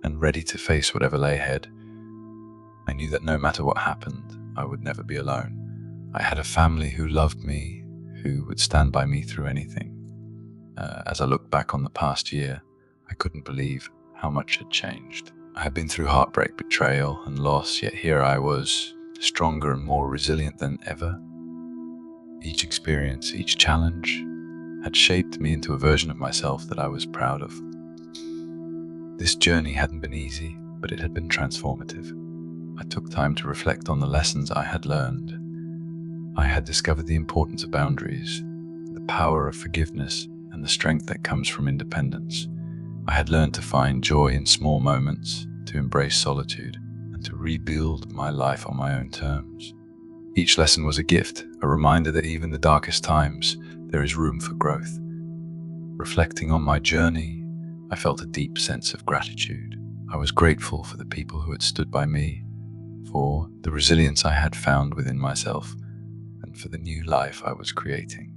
and ready to face whatever lay ahead. I knew that no matter what happened, I would never be alone. I had a family who loved me, who would stand by me through anything. As I looked back on the past year, I couldn't believe how much had changed. I had been through heartbreak, betrayal, and loss, yet here I was, stronger and more resilient than ever. Each experience, each challenge, had shaped me into a version of myself that I was proud of. This journey hadn't been easy, but it had been transformative. I took time to reflect on the lessons I had learned. I had discovered the importance of boundaries, the power of forgiveness, and the strength that comes from independence. I had learned to find joy in small moments, to embrace solitude, and to rebuild my life on my own terms. Each lesson was a gift, a reminder that even in the darkest times, there is room for growth. Reflecting on my journey, I felt a deep sense of gratitude. I was grateful for the people who had stood by me, for the resilience I had found within myself, and for the new life I was creating.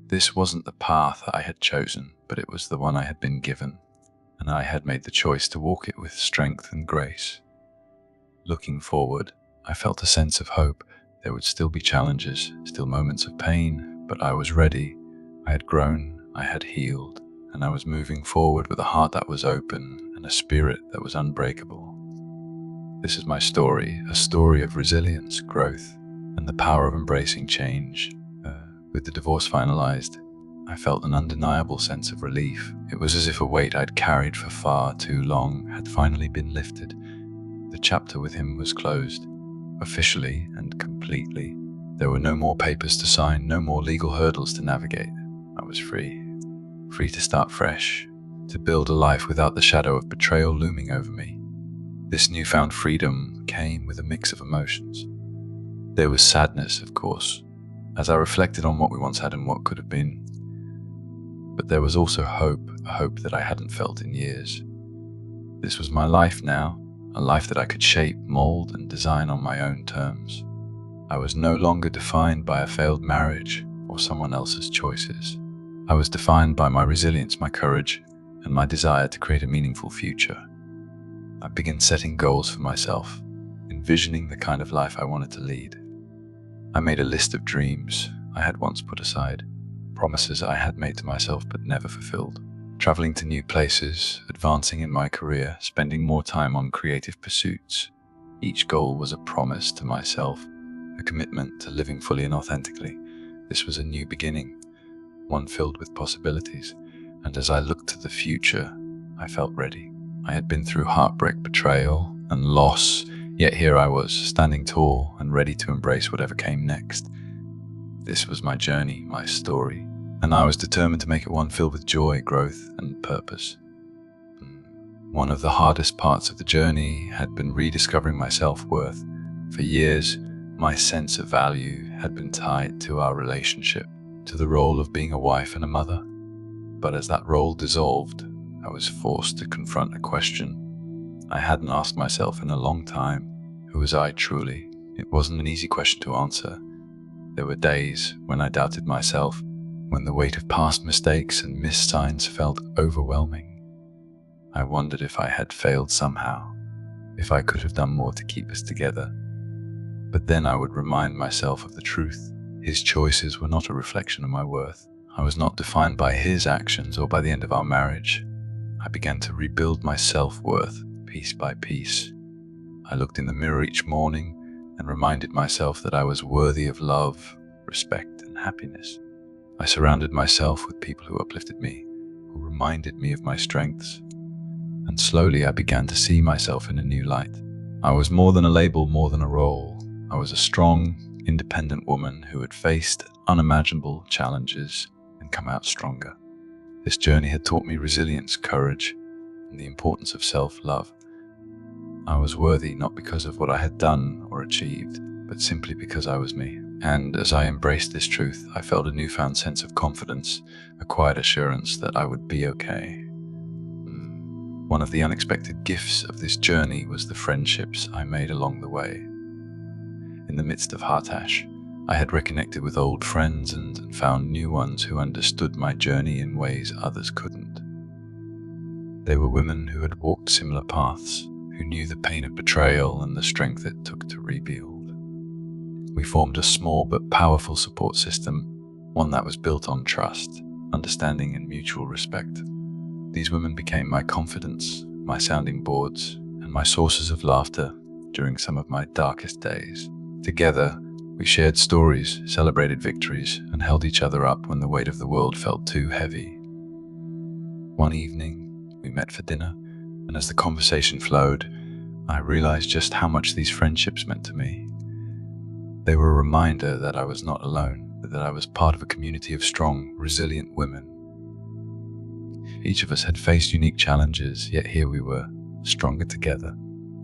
This wasn't the path I had chosen, but it was the one I had been given, and I had made the choice to walk it with strength and grace. Looking forward, I felt a sense of hope. There would still be challenges, still moments of pain, but I was ready. I had grown, I had healed, and I was moving forward with a heart that was open and a spirit that was unbreakable. This is my story, a story of resilience, growth, and the power of embracing change. With the divorce finalized, I felt an undeniable sense of relief. It was as if a weight I'd carried for far too long had finally been lifted. The chapter with him was closed, officially and completely. There were no more papers to sign, no more legal hurdles to navigate. I was free to start fresh, to build a life without the shadow of betrayal looming over me. This newfound freedom came with a mix of emotions. There was sadness, of course, as I reflected on what we once had and what could have been. But there was also hope, a hope that I hadn't felt in years. This was my life now, a life that I could shape, mold, and design on my own terms. I was no longer defined by a failed marriage or someone else's choices. I was defined by my resilience, my courage, and my desire to create a meaningful future. I began setting goals for myself, envisioning the kind of life I wanted to lead. I made a list of dreams I had once put aside, promises I had made to myself but never fulfilled. Traveling to new places, advancing in my career, spending more time on creative pursuits. Each goal was a promise to myself, a commitment to living fully and authentically. This was a new beginning, one filled with possibilities, and as I looked to the future, I felt ready. I had been through heartbreak, betrayal, and loss, yet here I was, standing tall and ready to embrace whatever came next. This was my journey, my story, and I was determined to make it one filled with joy, growth, and purpose. One of the hardest parts of the journey had been rediscovering my self-worth. For years, my sense of value had been tied to our relationship, to the role of being a wife and a mother. But as that role dissolved, I was forced to confront a question I hadn't asked myself in a long time. Who was I truly? It wasn't an easy question to answer. There were days when I doubted myself, when the weight of past mistakes and missed signs felt overwhelming. I wondered if I had failed somehow, if I could have done more to keep us together. But then I would remind myself of the truth. His choices were not a reflection of my worth. I was not defined by his actions or by the end of our marriage. I began to rebuild my self-worth piece by piece. I looked in the mirror each morning and reminded myself that I was worthy of love, respect, and happiness. I surrounded myself with people who uplifted me, who reminded me of my strengths. And slowly I began to see myself in a new light. I was more than a label, more than a role. I was a strong, independent woman who had faced unimaginable challenges and come out stronger. This journey had taught me resilience, courage, and the importance of self-love. I was worthy not because of what I had done or achieved, but simply because I was me. And as I embraced this truth, I felt a newfound sense of confidence, a quiet assurance that I would be okay. One of the unexpected gifts of this journey was the friendships I made along the way. In the midst of heartache, I had reconnected with old friends and found new ones who understood my journey in ways others couldn't. They were women who had walked similar paths, who knew the pain of betrayal and the strength it took to rebuild. We formed a small but powerful support system, one that was built on trust, understanding, and mutual respect. These women became my confidence, my sounding boards, and my sources of laughter during some of my darkest days. Together, we shared stories, celebrated victories, and held each other up when the weight of the world felt too heavy. One evening, we met for dinner, and as the conversation flowed, I realized just how much these friendships meant to me. They were a reminder that I was not alone, but that I was part of a community of strong, resilient women. Each of us had faced unique challenges, yet here we were, stronger together.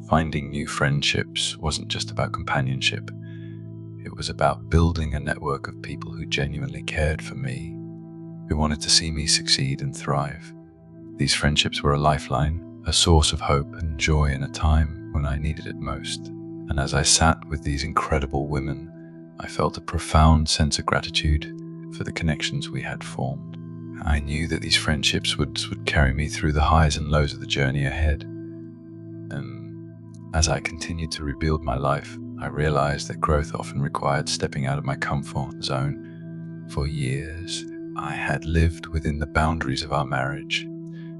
Finding new friendships wasn't just about companionship. It was about building a network of people who genuinely cared for me, who wanted to see me succeed and thrive. These friendships were a lifeline, a source of hope and joy in a time when I needed it most. And as I sat with these incredible women, I felt a profound sense of gratitude for the connections we had formed. I knew that these friendships would carry me through the highs and lows of the journey ahead. And as I continued to rebuild my life, I realized that growth often required stepping out of my comfort zone. For years, I had lived within the boundaries of our marriage,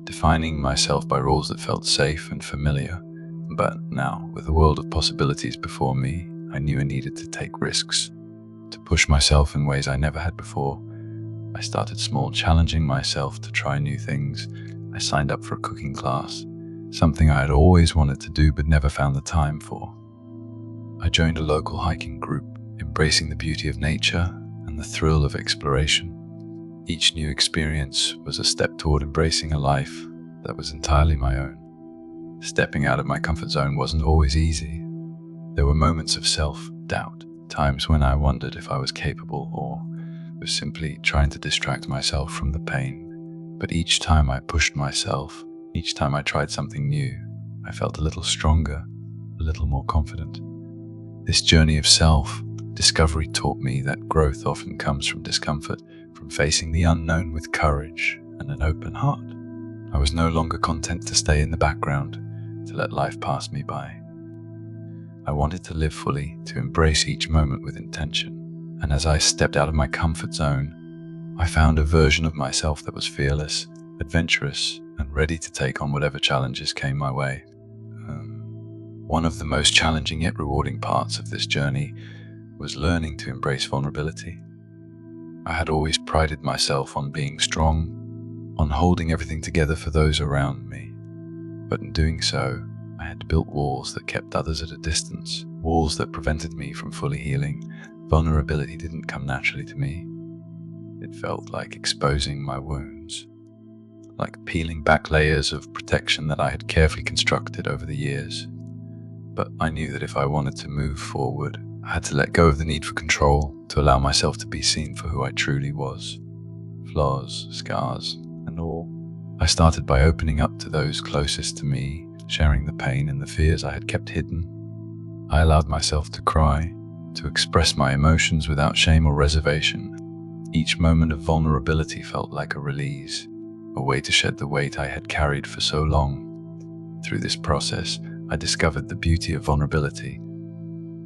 defining myself by rules that felt safe and familiar. But now, with a world of possibilities before me, I knew I needed to take risks, to push myself in ways I never had before. I started small, challenging myself to try new things. I signed up for a cooking class, something I had always wanted to do but never found the time for. I joined a local hiking group, embracing the beauty of nature and the thrill of exploration. Each new experience was a step toward embracing a life that was entirely my own. Stepping out of my comfort zone wasn't always easy. There were moments of self-doubt, times when I wondered if I was capable or was simply trying to distract myself from the pain. But each time I pushed myself, each time I tried something new, I felt a little stronger, a little more confident. This journey of self-discovery taught me that growth often comes from discomfort, from facing the unknown with courage and an open heart. I was no longer content to stay in the background, to let life pass me by. I wanted to live fully, to embrace each moment with intention. And as I stepped out of my comfort zone, I found a version of myself that was fearless, adventurous, and ready to take on whatever challenges came my way. One of the most challenging yet rewarding parts of this journey was learning to embrace vulnerability. I had always prided myself on being strong, on holding everything together for those around me. But in doing so, I had built walls that kept others at a distance, walls that prevented me from fully healing. Vulnerability didn't come naturally to me. It felt like exposing my wounds, like peeling back layers of protection that I had carefully constructed over the years. But I knew that if I wanted to move forward, I had to let go of the need for control, to allow myself to be seen for who I truly was. Flaws, scars, and all. I started by opening up to those closest to me, sharing the pain and the fears I had kept hidden. I allowed myself to cry, to express my emotions without shame or reservation. Each moment of vulnerability felt like a release, a way to shed the weight I had carried for so long. Through this process, I discovered the beauty of vulnerability.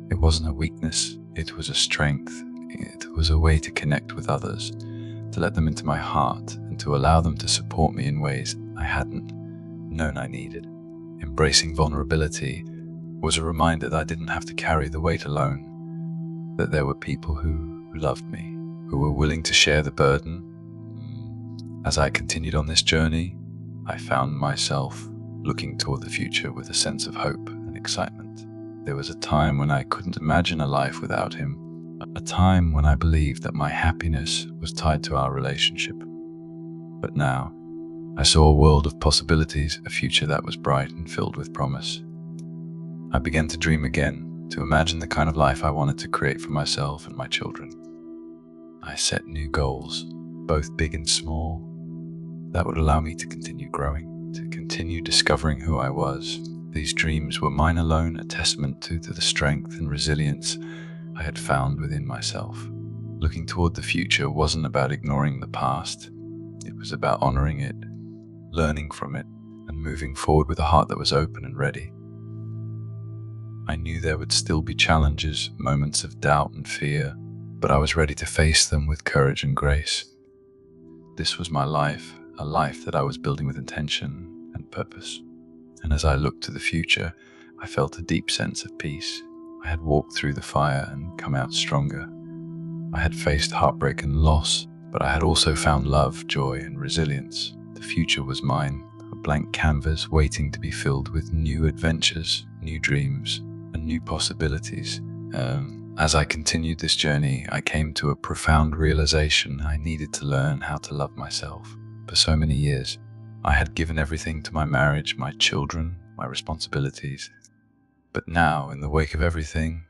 It wasn't a weakness, it was a strength. It was a way to connect with others, to let them into my heart, and to allow them to support me in ways I hadn't known I needed. Embracing vulnerability was a reminder that I didn't have to carry the weight alone, that there were people who loved me, who were willing to share the burden. As I continued on this journey, I found myself looking toward the future with a sense of hope and excitement. There was a time when I couldn't imagine a life without him, a time when I believed that my happiness was tied to our relationship. But now, I saw a world of possibilities, a future that was bright and filled with promise. I began to dream again, to imagine the kind of life I wanted to create for myself and my children. I set new goals, both big and small, that would allow me to continue growing, to continue discovering who I was. These dreams were mine alone, a testament to the strength and resilience I had found within myself. Looking toward the future wasn't about ignoring the past. It was about honoring it, learning from it, and moving forward with a heart that was open and ready. I knew there would still be challenges, moments of doubt and fear, but I was ready to face them with courage and grace. This was my life, a life that I was building with intention and purpose. And as I looked to the future, I felt a deep sense of peace. I had walked through the fire and come out stronger. I had faced heartbreak and loss, but I had also found love, joy, and resilience. The future was mine, a blank canvas waiting to be filled with new adventures, new dreams, and new possibilities. As I continued this journey, I came to a profound realization. I needed to learn how to love myself. For so many years, I had given everything to my marriage, my children, my responsibilities. But now, in the wake of everything,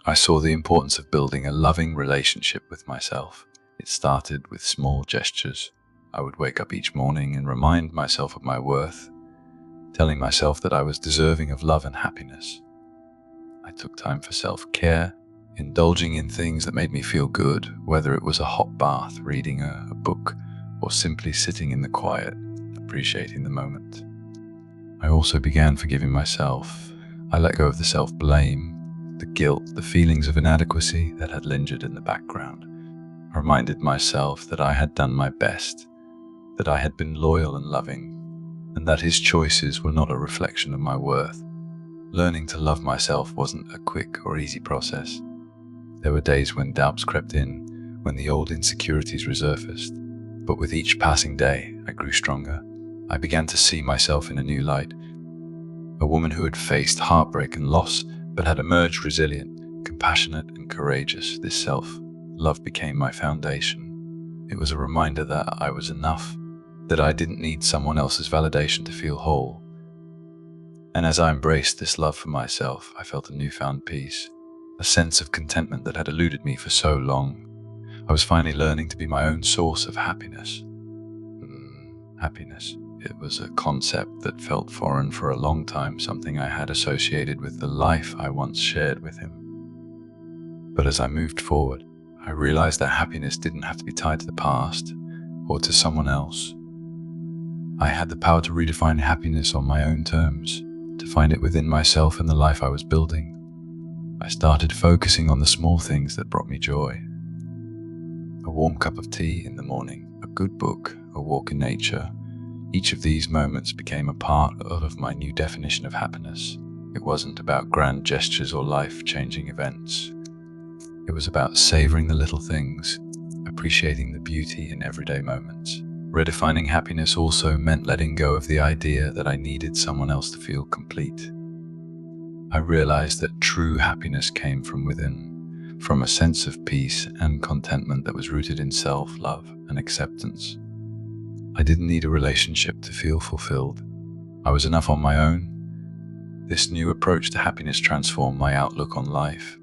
I saw the importance of building a loving relationship with myself. It started with small gestures. I would wake up each morning and remind myself of my worth, telling myself that I was deserving of love and happiness. I took time for self-care, indulging in things that made me feel good, whether it was a hot bath, reading a book, or simply sitting in the quiet, appreciating the moment. I also began forgiving myself. I let go of the self-blame, the guilt, the feelings of inadequacy that had lingered in the background. I reminded myself that I had done my best, that I had been loyal and loving, and that his choices were not a reflection of my worth. Learning to love myself wasn't a quick or easy process. There were days when doubts crept in, when the old insecurities resurfaced. But with each passing day, I grew stronger. I began to see myself in a new light. A woman who had faced heartbreak and loss, but had emerged resilient, compassionate, and courageous. This self-love became my foundation. It was a reminder that I was enough, that I didn't need someone else's validation to feel whole. And as I embraced this love for myself, I felt a newfound peace, a sense of contentment that had eluded me for so long. I was finally learning to be my own source of happiness. Happiness. It was a concept that felt foreign for a long time, something I had associated with the life I once shared with him. But as I moved forward, I realized that happiness didn't have to be tied to the past or to someone else. I had the power to redefine happiness on my own terms, to find it within myself and the life I was building. I started focusing on the small things that brought me joy. A warm cup of tea in the morning, a good book, a walk in nature. Each of these moments became a part of my new definition of happiness. It wasn't about grand gestures or life-changing events. It was about savoring the little things, appreciating the beauty in everyday moments. Redefining happiness also meant letting go of the idea that I needed someone else to feel complete. I realized that true happiness came from within, from a sense of peace and contentment that was rooted in self-love and acceptance. I didn't need a relationship to feel fulfilled. I was enough on my own. This new approach to happiness transformed my outlook on life.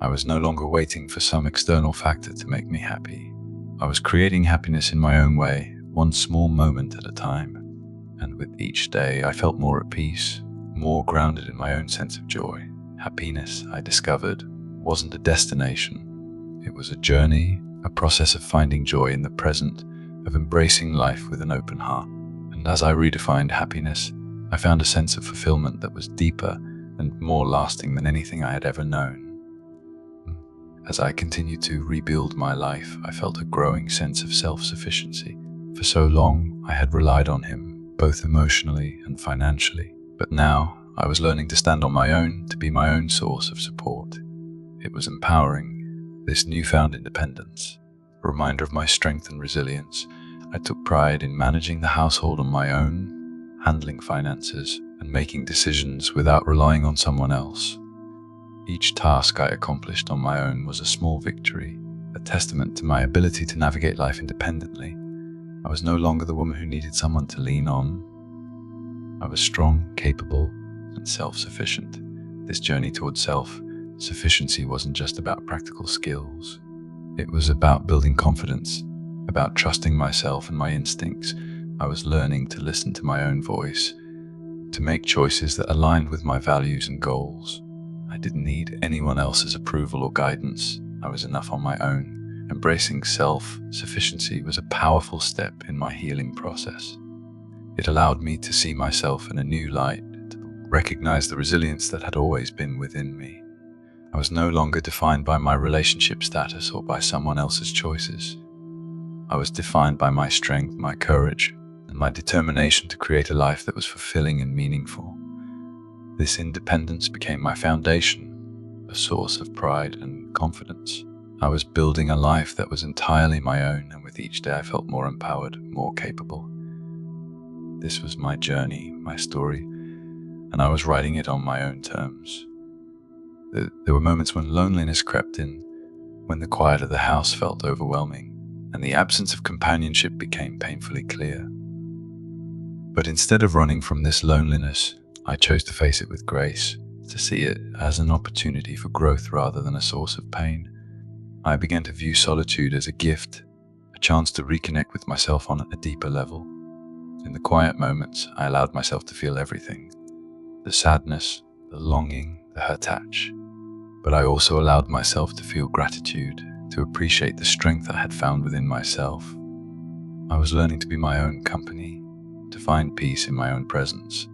I was no longer waiting for some external factor to make me happy. I was creating happiness in my own way, one small moment at a time. And with each day, I felt more at peace, more grounded in my own sense of joy. Happiness, I discovered, wasn't a destination. It was a journey, a process of finding joy in the present, of embracing life with an open heart. And as I redefined happiness, I found a sense of fulfillment that was deeper and more lasting than anything I had ever known. As I continued to rebuild my life, I felt a growing sense of self-sufficiency. For so long, I had relied on him, both emotionally and financially. But now, I was learning to stand on my own, to be my own source of support. It was empowering, this newfound independence, a reminder of my strength and resilience. I took pride in managing the household on my own, handling finances, and making decisions without relying on someone else. Each task I accomplished on my own was a small victory, a testament to my ability to navigate life independently. I was no longer the woman who needed someone to lean on. I was strong, capable, and self-sufficient. This journey towards self-sufficiency wasn't just about practical skills. It was about building confidence, about trusting myself and my instincts. I was learning to listen to my own voice, to make choices that aligned with my values and goals. I didn't need anyone else's approval or guidance. I was enough on my own. Embracing self-sufficiency was a powerful step in my healing process. It allowed me to see myself in a new light, to recognize the resilience that had always been within me. I was no longer defined by my relationship status or by someone else's choices. I was defined by my strength, my courage, and my determination to create a life that was fulfilling and meaningful. This independence became my foundation, a source of pride and confidence. I was building a life that was entirely my own, and with each day I felt more empowered, more capable. This was my journey, my story, and I was writing it on my own terms. There were moments when loneliness crept in, when the quiet of the house felt overwhelming, and the absence of companionship became painfully clear. But instead of running from this loneliness, I chose to face it with grace, to see it as an opportunity for growth rather than a source of pain. I began to view solitude as a gift, a chance to reconnect with myself on a deeper level. In the quiet moments, I allowed myself to feel everything: the sadness, the longing, the hurt. But I also allowed myself to feel gratitude, to appreciate the strength I had found within myself. I was learning to be my own company, to find peace in my own presence.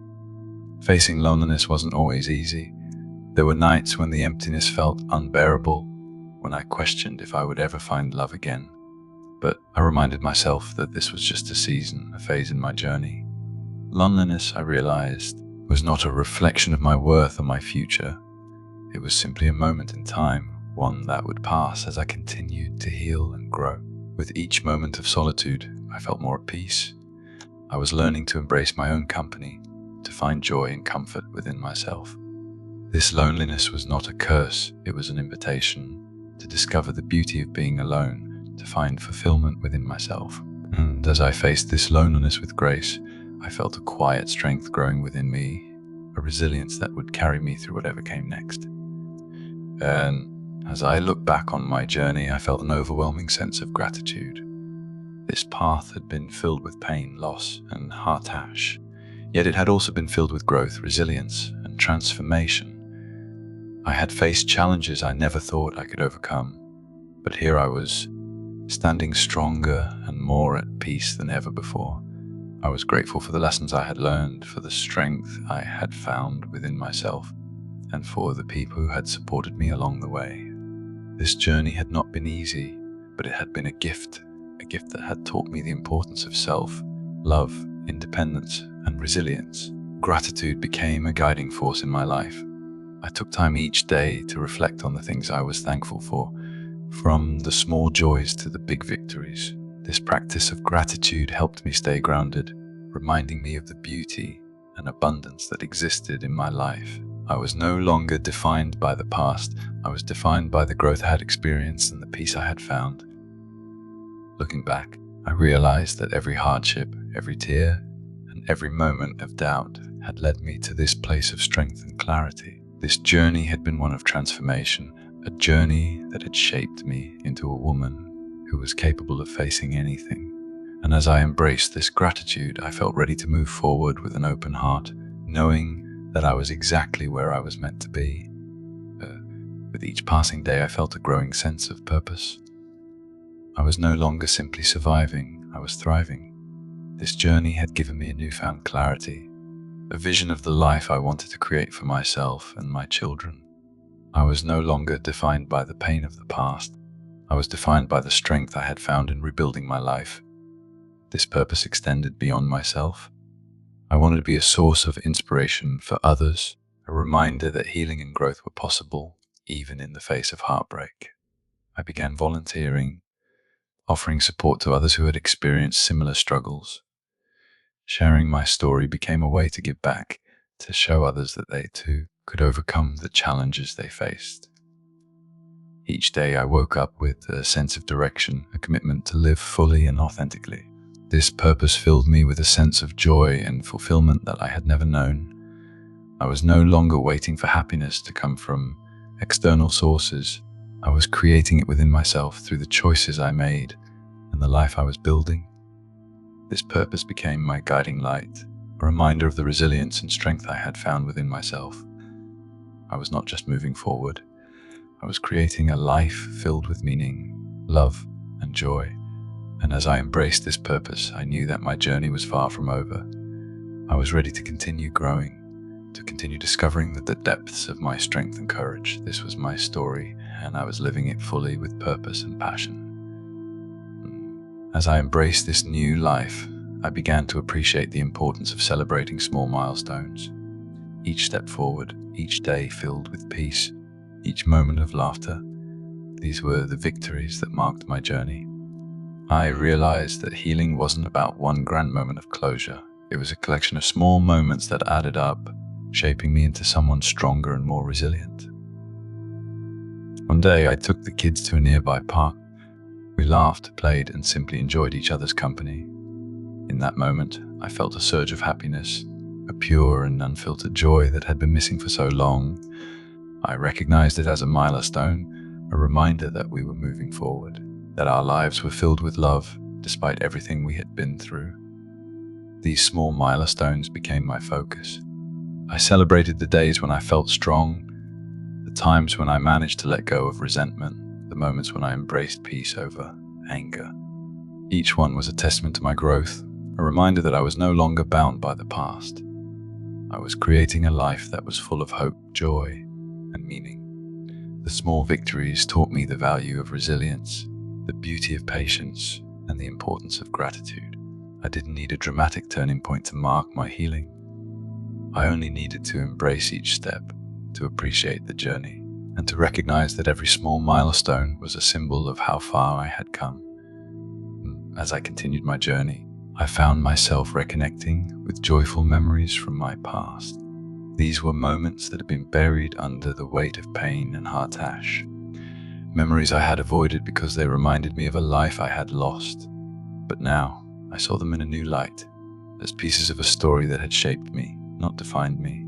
Facing loneliness wasn't always easy. There were nights when the emptiness felt unbearable, when I questioned if I would ever find love again. But I reminded myself that this was just a season, a phase in my journey. Loneliness, I realized, was not a reflection of my worth or my future. It was simply a moment in time, one that would pass as I continued to heal and grow. With each moment of solitude, I felt more at peace. I was learning to embrace my own company, to find joy and comfort within myself. This loneliness was not a curse, it was an invitation to discover the beauty of being alone, to find fulfillment within myself. And as I faced this loneliness with grace, I felt a quiet strength growing within me, a resilience that would carry me through whatever came next. And as I look back on my journey, I felt an overwhelming sense of gratitude. This path had been filled with pain, loss, and heartache, yet it had also been filled with growth, resilience, and transformation. I had faced challenges I never thought I could overcome, but here I was, standing stronger and more at peace than ever before. I was grateful for the lessons I had learned, for the strength I had found within myself, and for the people who had supported me along the way. This journey had not been easy, but it had been a gift that had taught me the importance of self, love, independence, and resilience. Gratitude became a guiding force in my life. I took time each day to reflect on the things I was thankful for, from the small joys to the big victories. This practice of gratitude helped me stay grounded, reminding me of the beauty and abundance that existed in my life. I was no longer defined by the past. I was defined by the growth I had experienced and the peace I had found. Looking back, I realized that every hardship, every tear, and every moment of doubt had led me to this place of strength and clarity. This journey had been one of transformation, a journey that had shaped me into a woman who was capable of facing anything. And as I embraced this gratitude, I felt ready to move forward with an open heart, knowing that I was exactly where I was meant to be. With each passing day, I felt a growing sense of purpose. I was no longer simply surviving, I was thriving. This journey had given me a newfound clarity, a vision of the life I wanted to create for myself and my children. I was no longer defined by the pain of the past. I was defined by the strength I had found in rebuilding my life. This purpose extended beyond myself. I wanted to be a source of inspiration for others, a reminder that healing and growth were possible, even in the face of heartbreak. I began volunteering, offering support to others who had experienced similar struggles. Sharing my story became a way to give back, to show others that they too could overcome the challenges they faced. Each day I woke up with a sense of direction, a commitment to live fully and authentically. This purpose filled me with a sense of joy and fulfillment that I had never known. I was no longer waiting for happiness to come from external sources. I was creating it within myself through the choices I made and the life I was building. This purpose became my guiding light, a reminder of the resilience and strength I had found within myself. I was not just moving forward, I was creating a life filled with meaning, love, and joy. And as I embraced this purpose, I knew that my journey was far from over. I was ready to continue growing, to continue discovering the depths of my strength and courage. This was my story, and I was living it fully with purpose and passion. As I embraced this new life, I began to appreciate the importance of celebrating small milestones. Each step forward, each day filled with peace, each moment of laughter. These were the victories that marked my journey. I realized that healing wasn't about one grand moment of closure. It was a collection of small moments that added up, shaping me into someone stronger and more resilient. One day I took the kids to a nearby park. We laughed, played, and simply enjoyed each other's company. In that moment, I felt a surge of happiness, a pure and unfiltered joy that had been missing for so long. I recognized it as a milestone, a reminder that we were moving forward, that our lives were filled with love despite everything we had been through. These small milestones became my focus. I celebrated the days when I felt strong, the times when I managed to let go of resentment, the moments when I embraced peace over anger. Each one was a testament to my growth, a reminder that I was no longer bound by the past. I was creating a life that was full of hope, joy, and meaning. The small victories taught me the value of resilience, the beauty of patience, and the importance of gratitude. I didn't need a dramatic turning point to mark my healing. I only needed to embrace each step, to appreciate the journey, and to recognize that every small milestone was a symbol of how far I had come. As I continued my journey, I found myself reconnecting with joyful memories from my past. These were moments that had been buried under the weight of pain and heartache. Memories I had avoided because they reminded me of a life I had lost. But now, I saw them in a new light, as pieces of a story that had shaped me, not defined me.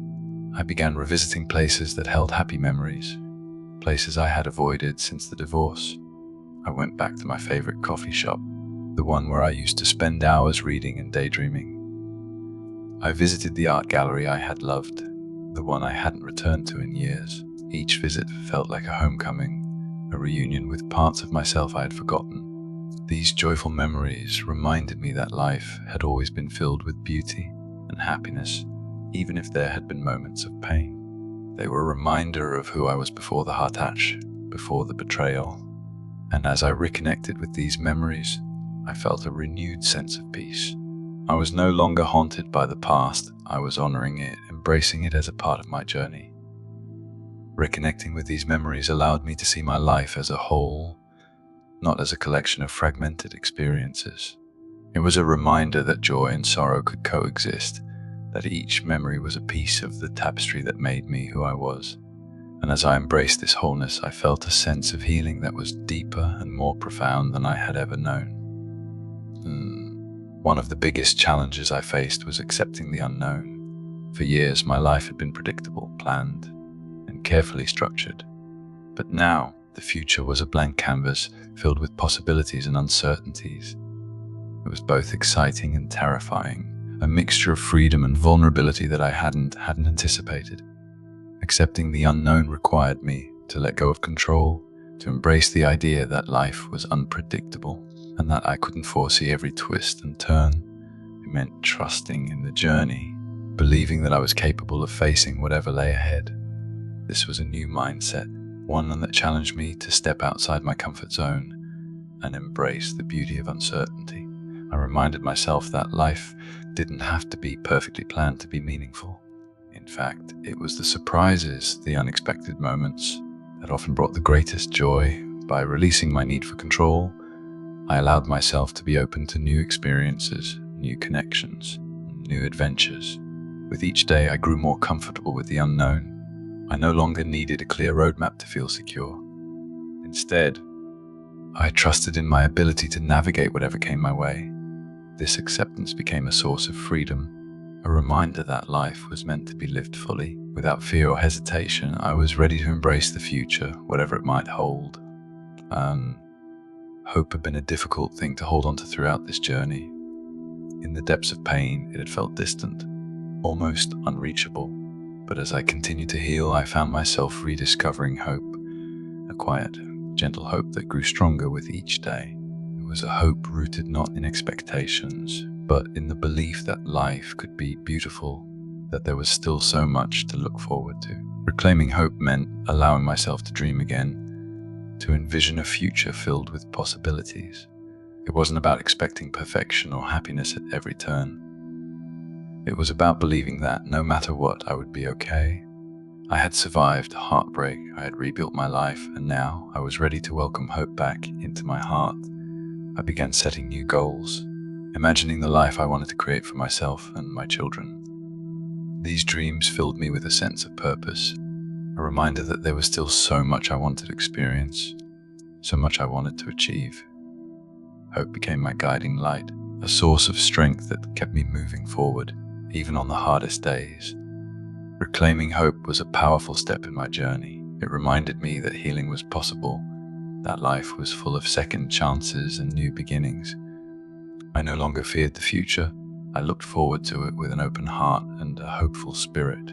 I began revisiting places that held happy memories, places I had avoided since the divorce. I went back to my favorite coffee shop, the one where I used to spend hours reading and daydreaming. I visited the art gallery I had loved, the one I hadn't returned to in years. Each visit felt like a homecoming, a reunion with parts of myself I had forgotten. These joyful memories reminded me that life had always been filled with beauty and happiness, even if there had been moments of pain. They were a reminder of who I was before the heartache, before the betrayal. And as I reconnected with these memories, I felt a renewed sense of peace. I was no longer haunted by the past. I was honoring it, embracing it as a part of my journey. Reconnecting with these memories allowed me to see my life as a whole, not as a collection of fragmented experiences. It was a reminder that joy and sorrow could coexist, that each memory was a piece of the tapestry that made me who I was. And as I embraced this wholeness, I felt a sense of healing that was deeper and more profound than I had ever known. One of the biggest challenges I faced was accepting the unknown. For years, my life had been predictable, planned, and carefully structured. But now, the future was a blank canvas filled with possibilities and uncertainties. It was both exciting and terrifying, a mixture of freedom and vulnerability that I hadn't anticipated. Accepting the unknown required me to let go of control, to embrace the idea that life was unpredictable and that I couldn't foresee every twist and turn. It meant trusting in the journey, believing that I was capable of facing whatever lay ahead. This was a new mindset, one that challenged me to step outside my comfort zone and embrace the beauty of uncertainty. I reminded myself that life didn't have to be perfectly planned to be meaningful. In fact, it was the surprises, the unexpected moments, that often brought the greatest joy. By releasing my need for control, I allowed myself to be open to new experiences, new connections, new adventures. With each day, I grew more comfortable with the unknown. I no longer needed a clear roadmap to feel secure. Instead, I trusted in my ability to navigate whatever came my way. This acceptance became a source of freedom, a reminder that life was meant to be lived fully. Without fear or hesitation, I was ready to embrace the future, whatever it might hold. Hope had been a difficult thing to hold on to throughout this journey. In the depths of pain, it had felt distant, almost unreachable. But as I continued to heal, I found myself rediscovering hope, a quiet, gentle hope that grew stronger with each day. It was a hope rooted not in expectations, but in the belief that life could be beautiful, that there was still so much to look forward to. Reclaiming hope meant allowing myself to dream again, to envision a future filled with possibilities. It wasn't about expecting perfection or happiness at every turn. It was about believing that no matter what, I would be okay. I had survived heartbreak, I had rebuilt my life, and now I was ready to welcome hope back into my heart. I began setting new goals, imagining the life I wanted to create for myself and my children. These dreams filled me with a sense of purpose, a reminder that there was still so much I wanted to experience, so much I wanted to achieve. Hope became my guiding light, a source of strength that kept me moving forward, even on the hardest days. Reclaiming hope was a powerful step in my journey. It reminded me that healing was possible, that life was full of second chances and new beginnings. I no longer feared the future. I looked forward to it with an open heart and a hopeful spirit.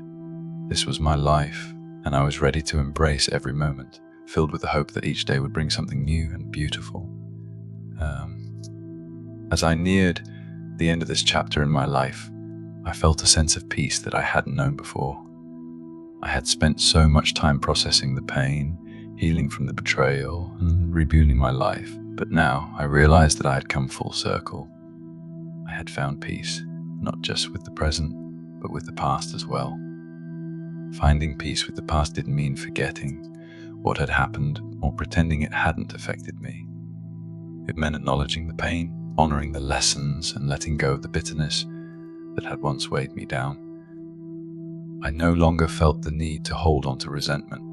This was my life, and I was ready to embrace every moment, filled with the hope that each day would bring something new and beautiful. As I neared the end of this chapter in my life, I felt a sense of peace that I hadn't known before. I had spent so much time processing the pain, healing from the betrayal, and rebuilding my life, but now I realized that I had come full circle. I had found peace, not just with the present, but with the past as well. Finding peace with the past didn't mean forgetting what had happened or pretending it hadn't affected me. It meant acknowledging the pain, honoring the lessons, and letting go of the bitterness that had once weighed me down. I no longer felt the need to hold on to resentment.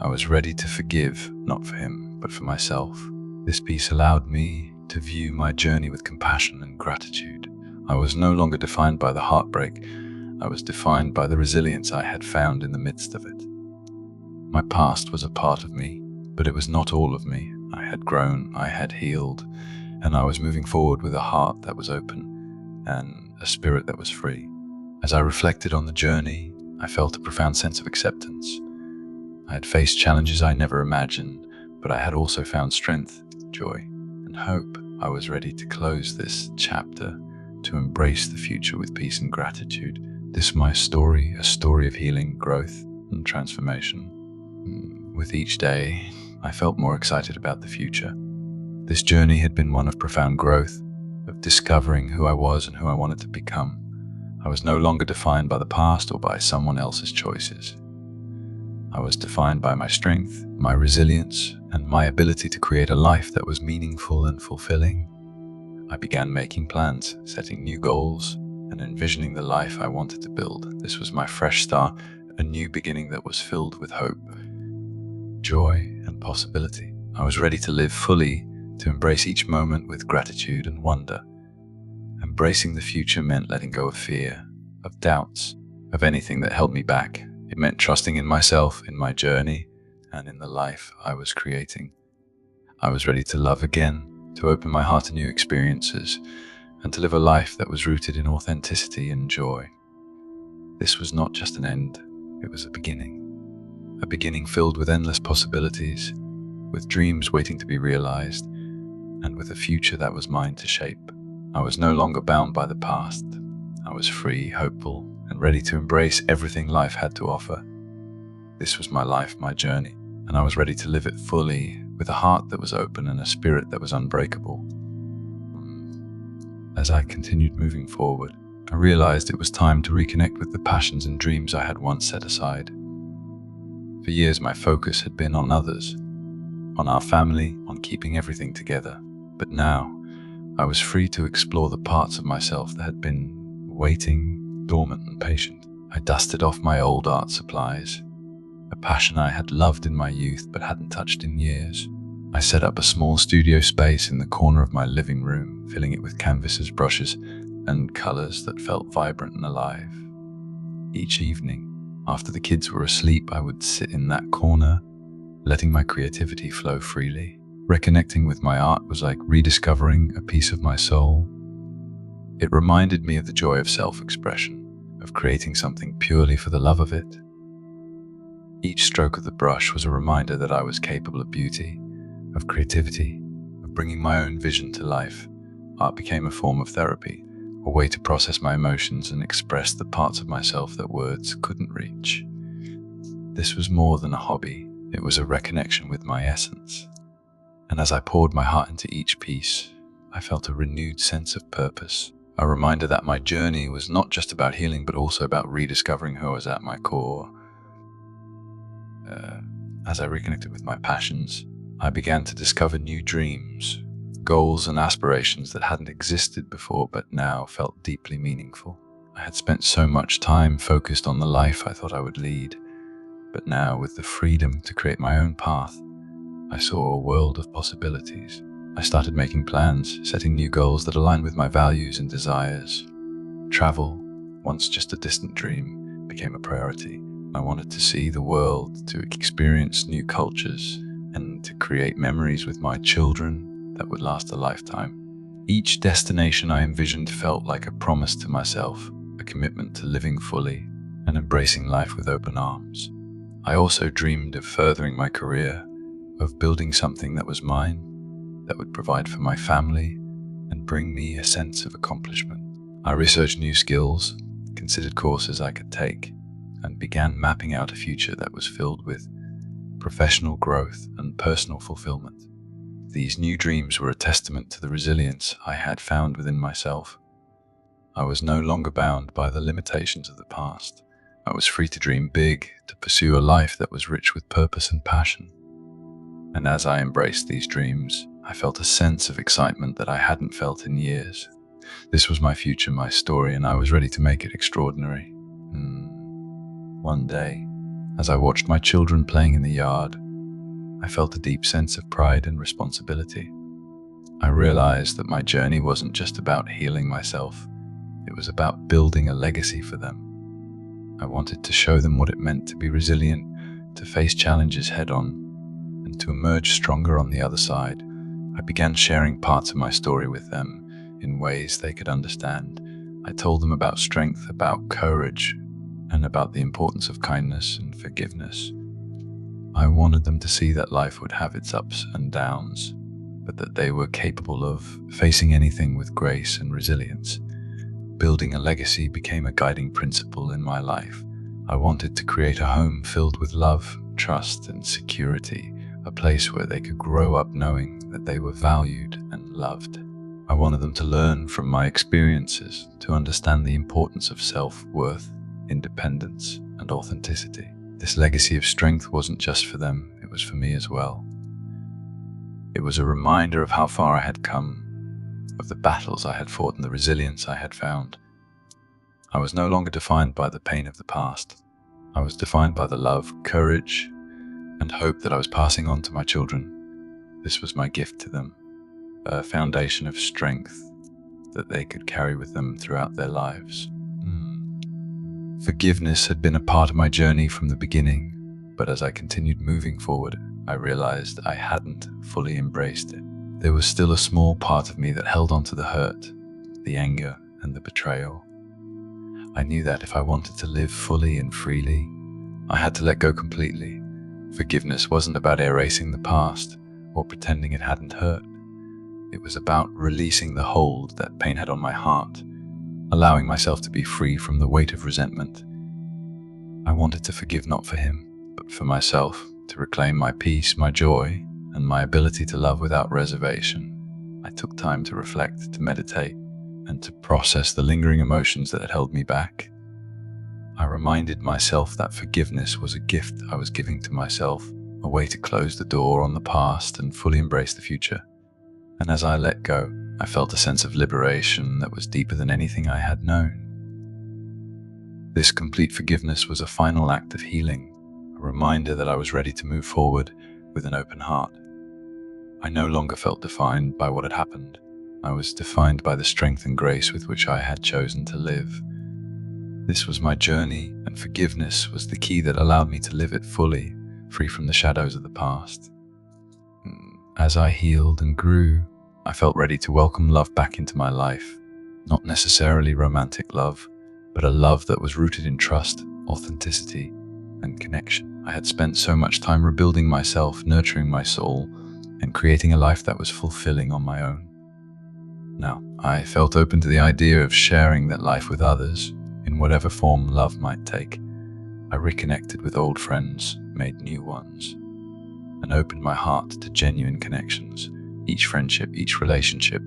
I was ready to forgive, not for him, but for myself. This peace allowed me to view my journey with compassion and gratitude. I was no longer defined by the heartbreak. I was defined by the resilience I had found in the midst of it. My past was a part of me, but it was not all of me. I had grown, I had healed, and I was moving forward with a heart that was open and a spirit that was free. As I reflected on the journey, I felt a profound sense of acceptance. I had faced challenges I never imagined, but I had also found strength, joy, and hope. I was ready to close this chapter, to embrace the future with peace and gratitude. This is my story, a story of healing, growth, and transformation. With each day, I felt more excited about the future. This journey had been one of profound growth, of discovering who I was and who I wanted to become. I was no longer defined by the past or by someone else's choices. I was defined by my strength, my resilience, and my ability to create a life that was meaningful and fulfilling. I began making plans, setting new goals, and envisioning the life I wanted to build. This was my fresh start, a new beginning that was filled with hope, joy, and possibility. I was ready to live fully, to embrace each moment with gratitude and wonder. Embracing the future meant letting go of fear, of doubts, of anything that held me back. It meant trusting in myself, in my journey, and in the life I was creating. I was ready to love again, to open my heart to new experiences, and to live a life that was rooted in authenticity and joy. This was not just an end, it was a beginning filled with endless possibilities, with dreams waiting to be realized, and with a future that was mine to shape. I was no longer bound by the past. I was free, hopeful, and ready to embrace everything life had to offer. This was my life, my journey, and I was ready to live it fully, with a heart that was open and a spirit that was unbreakable. As I continued moving forward, I realized it was time to reconnect with the passions and dreams I had once set aside. For years, my focus had been on others, on our family, on keeping everything together. But now, I was free to explore the parts of myself that had been waiting, dormant and patient. I dusted off my old art supplies, a passion I had loved in my youth but hadn't touched in years. I set up a small studio space in the corner of my living room, filling it with canvases, brushes, and colors that felt vibrant and alive. Each evening, after the kids were asleep, I would sit in that corner, letting my creativity flow freely. Reconnecting with my art was like rediscovering a piece of my soul. It reminded me of the joy of self-expression, of creating something purely for the love of it. Each stroke of the brush was a reminder that I was capable of beauty, of creativity, of bringing my own vision to life. Art became a form of therapy, a way to process my emotions and express the parts of myself that words couldn't reach. This was more than a hobby, it was a reconnection with my essence. And as I poured my heart into each piece, I felt a renewed sense of purpose, a reminder that my journey was not just about healing, but also about rediscovering who I was at my core. As I reconnected with my passions, I began to discover new dreams, goals and aspirations that hadn't existed before but now felt deeply meaningful. I had spent so much time focused on the life I thought I would lead, but now, with the freedom to create my own path, I saw a world of possibilities. I started making plans, setting new goals that aligned with my values and desires. Travel, once just a distant dream, became a priority. I wanted to see the world, to experience new cultures, and to create memories with my children that would last a lifetime. Each destination I envisioned felt like a promise to myself, a commitment to living fully and embracing life with open arms. I also dreamed of furthering my career, of building something that was mine, that would provide for my family and bring me a sense of accomplishment. I researched new skills, considered courses I could take, and began mapping out a future that was filled with professional growth and personal fulfillment. These new dreams were a testament to the resilience I had found within myself. I was no longer bound by the limitations of the past. I was free to dream big, to pursue a life that was rich with purpose and passion. And as I embraced these dreams, I felt a sense of excitement that I hadn't felt in years. This was my future, my story, and I was ready to make it extraordinary. One day, as I watched my children playing in the yard, I felt a deep sense of pride and responsibility. I realized that my journey wasn't just about healing myself, it was about building a legacy for them. I wanted to show them what it meant to be resilient, to face challenges head-on, and to emerge stronger on the other side. I began sharing parts of my story with them in ways they could understand. I told them about strength, about courage, and about the importance of kindness and forgiveness. I wanted them to see that life would have its ups and downs, but that they were capable of facing anything with grace and resilience. Building a legacy became a guiding principle in my life. I wanted to create a home filled with love, trust, and security, a place where they could grow up knowing that they were valued and loved. I wanted them to learn from my experiences, to understand the importance of self-worth, independence, and authenticity. This legacy of strength wasn't just for them, it was for me as well. It was a reminder of how far I had come, of the battles I had fought and the resilience I had found. I was no longer defined by the pain of the past. I was defined by the love, courage, and hope that I was passing on to my children. This was my gift to them, a foundation of strength that they could carry with them throughout their lives. Forgiveness had been a part of my journey from the beginning, but as I continued moving forward, I realized I hadn't fully embraced it. There was still a small part of me that held on to the hurt, the anger, and the betrayal. I knew that if I wanted to live fully and freely, I had to let go completely. Forgiveness wasn't about erasing the past or pretending it hadn't hurt. It was about releasing the hold that pain had on my heart, allowing myself to be free from the weight of resentment. I wanted to forgive not for him, but for myself, to reclaim my peace, my joy, and my ability to love without reservation. I took time to reflect, to meditate, and to process the lingering emotions that had held me back. I reminded myself that forgiveness was a gift I was giving to myself, a way to close the door on the past and fully embrace the future. And as I let go, I felt a sense of liberation that was deeper than anything I had known. This complete forgiveness was a final act of healing, a reminder that I was ready to move forward with an open heart. I no longer felt defined by what had happened. I was defined by the strength and grace with which I had chosen to live. This was my journey, and forgiveness was the key that allowed me to live it fully, free from the shadows of the past. As I healed and grew, I felt ready to welcome love back into my life. Not necessarily romantic love, but a love that was rooted in trust, authenticity, and connection. I had spent so much time rebuilding myself, nurturing my soul, and creating a life that was fulfilling on my own. Now, I felt open to the idea of sharing that life with others, in whatever form love might take. I reconnected with old friends, made new ones, and opened my heart to genuine connections. Each friendship, each relationship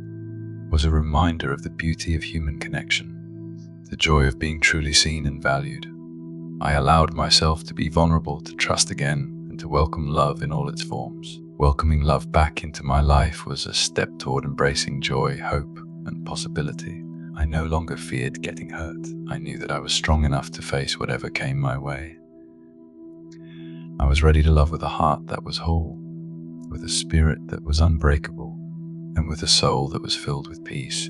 was a reminder of the beauty of human connection, the joy of being truly seen and valued. I allowed myself to be vulnerable, to trust again, and to welcome love in all its forms. Welcoming love back into my life was a step toward embracing joy, hope, and possibility. I no longer feared getting hurt. I knew that I was strong enough to face whatever came my way. I was ready to love with a heart that was whole, with a spirit that was unbreakable, and with a soul that was filled with peace.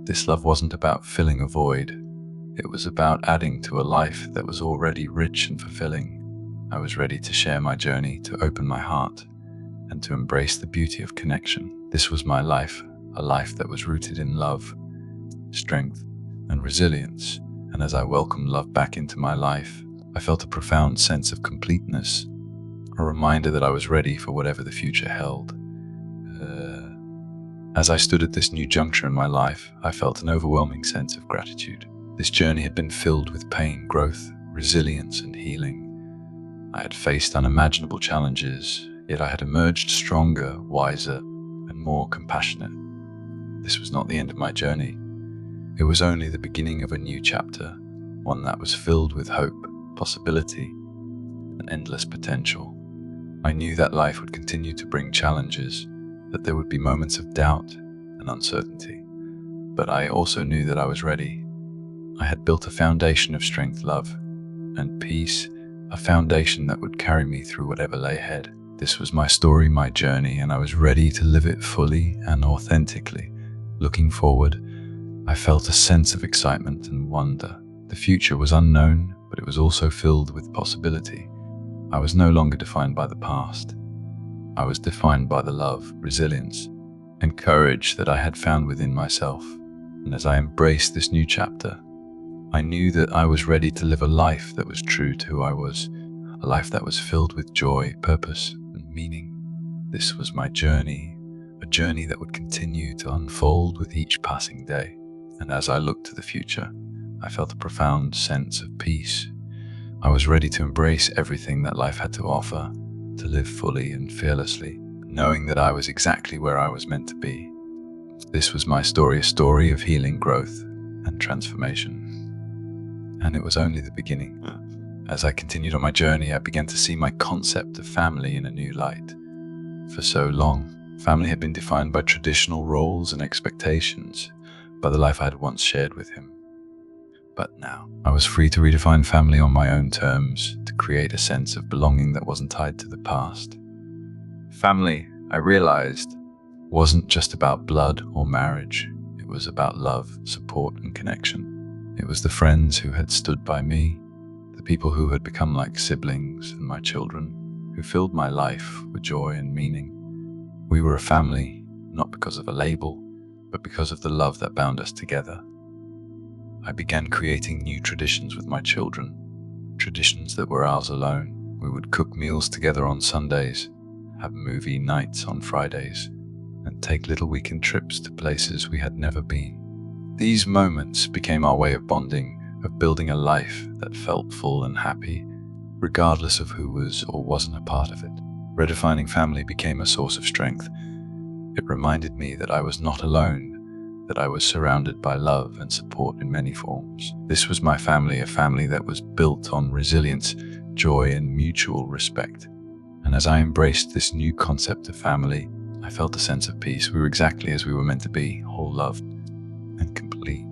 This love wasn't about filling a void. It was about adding to a life that was already rich and fulfilling. I was ready to share my journey, to open my heart, and to embrace the beauty of connection. This was my life, a life that was rooted in love, strength, and resilience. And as I welcomed love back into my life, I felt a profound sense of completeness, a reminder that I was ready for whatever the future held. As I stood at this new juncture in my life, I felt an overwhelming sense of gratitude. This journey had been filled with pain, growth, resilience, and healing. I had faced unimaginable challenges, yet I had emerged stronger, wiser, and more compassionate. This was not the end of my journey. It was only the beginning of a new chapter, one that was filled with hope, possibility, and endless potential. I knew that life would continue to bring challenges, that there would be moments of doubt and uncertainty. But I also knew that I was ready. I had built a foundation of strength, love, and peace, a foundation that would carry me through whatever lay ahead. This was my story, my journey, and I was ready to live it fully and authentically. Looking forward, I felt a sense of excitement and wonder. The future was unknown, but it was also filled with possibility. I was no longer defined by the past. I was defined by the love, resilience, and courage that I had found within myself. And as I embraced this new chapter, I knew that I was ready to live a life that was true to who I was, a life that was filled with joy, purpose, and meaning. This was my journey, a journey that would continue to unfold with each passing day. And as I looked to the future, I felt a profound sense of peace. I was ready to embrace everything that life had to offer, to live fully and fearlessly, knowing that I was exactly where I was meant to be. This was my story, a story of healing, growth, and transformation. And it was only the beginning. As I continued on my journey, I began to see my concept of family in a new light. For so long, family had been defined by traditional roles and expectations, by the life I had once shared with him. But now, I was free to redefine family on my own terms, to create a sense of belonging that wasn't tied to the past. Family, I realized, wasn't just about blood or marriage. It was about love, support, and connection. It was the friends who had stood by me, the people who had become like siblings and my children, who filled my life with joy and meaning. We were a family, not because of a label, but because of the love that bound us together. I began creating new traditions with my children, traditions that were ours alone. We would cook meals together on Sundays, have movie nights on Fridays, and take little weekend trips to places we had never been. These moments became our way of bonding, of building a life that felt full and happy, regardless of who was or wasn't a part of it. Redefining family became a source of strength. It reminded me that I was not alone, that I was surrounded by love and support in many forms. This was my family, a family that was built on resilience, joy, and mutual respect. And as I embraced this new concept of family, I felt a sense of peace. We were exactly as we were meant to be, whole, loved, and complete.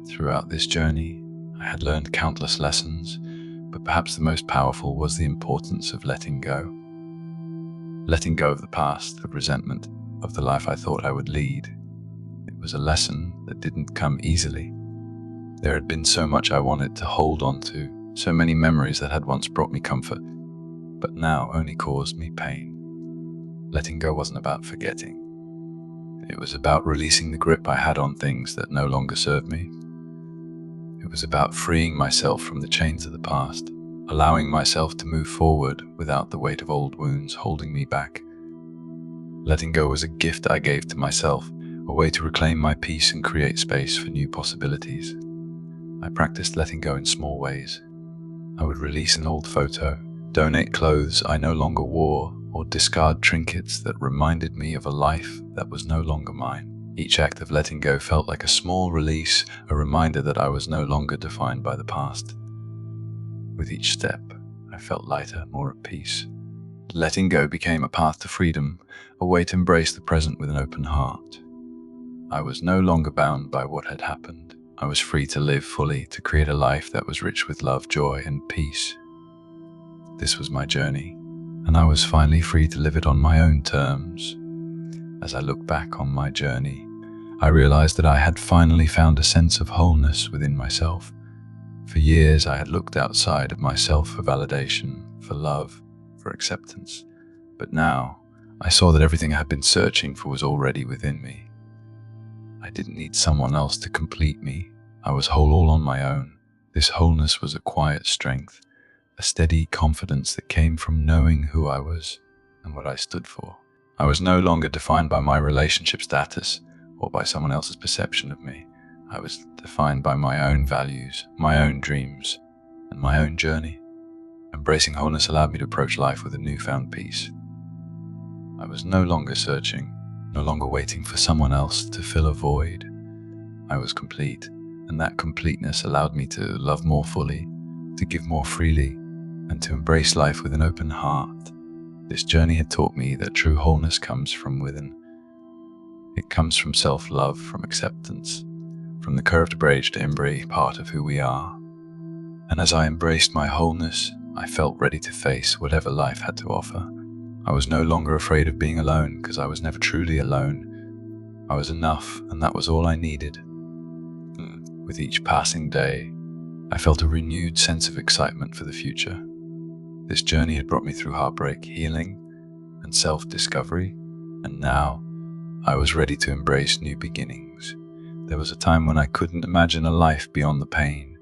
Throughout this journey, I had learned countless lessons, but perhaps the most powerful was the importance of letting go. Letting go of the past, of resentment, of the life I thought I would lead. It was a lesson that didn't come easily. There had been so much I wanted to hold on to, so many memories that had once brought me comfort, but now only caused me pain. Letting go wasn't about forgetting. It was about releasing the grip I had on things that no longer served me. It was about freeing myself from the chains of the past, allowing myself to move forward without the weight of old wounds holding me back. Letting go was a gift I gave to myself, a way to reclaim my peace and create space for new possibilities. I practiced letting go in small ways. I would release an old photo, donate clothes I no longer wore, or discard trinkets that reminded me of a life that was no longer mine. Each act of letting go felt like a small release, a reminder that I was no longer defined by the past. With each step, I felt lighter, more at peace. Letting go became a path to freedom, a way to embrace the present with an open heart. I was no longer bound by what had happened. I was free to live fully, to create a life that was rich with love, joy, and peace. This was my journey, and I was finally free to live it on my own terms. As I look back on my journey, I realized that I had finally found a sense of wholeness within myself. For years, I had looked outside of myself for validation, for love, for acceptance. But now, I saw that everything I had been searching for was already within me. I didn't need someone else to complete me. I was whole all on my own. This wholeness was a quiet strength, a steady confidence that came from knowing who I was and what I stood for. I was no longer defined by my relationship status or by someone else's perception of me. I was defined by my own values, my own dreams, and my own journey. Embracing wholeness allowed me to approach life with a newfound peace. I was no longer searching, no longer waiting for someone else to fill a void. I was complete, and that completeness allowed me to love more fully, to give more freely, and to embrace life with an open heart. This journey had taught me that true wholeness comes from within. It comes from self-love, from acceptance, from the curved bridge to embrace part of who we are. And as I embraced my wholeness, I felt ready to face whatever life had to offer. I was no longer afraid of being alone, because I was never truly alone. I was enough, and that was all I needed. With each passing day, I felt a renewed sense of excitement for the future. This journey had brought me through heartbreak, healing, and self-discovery, and now I was ready to embrace new beginnings. There was a time when I couldn't imagine a life beyond the pain,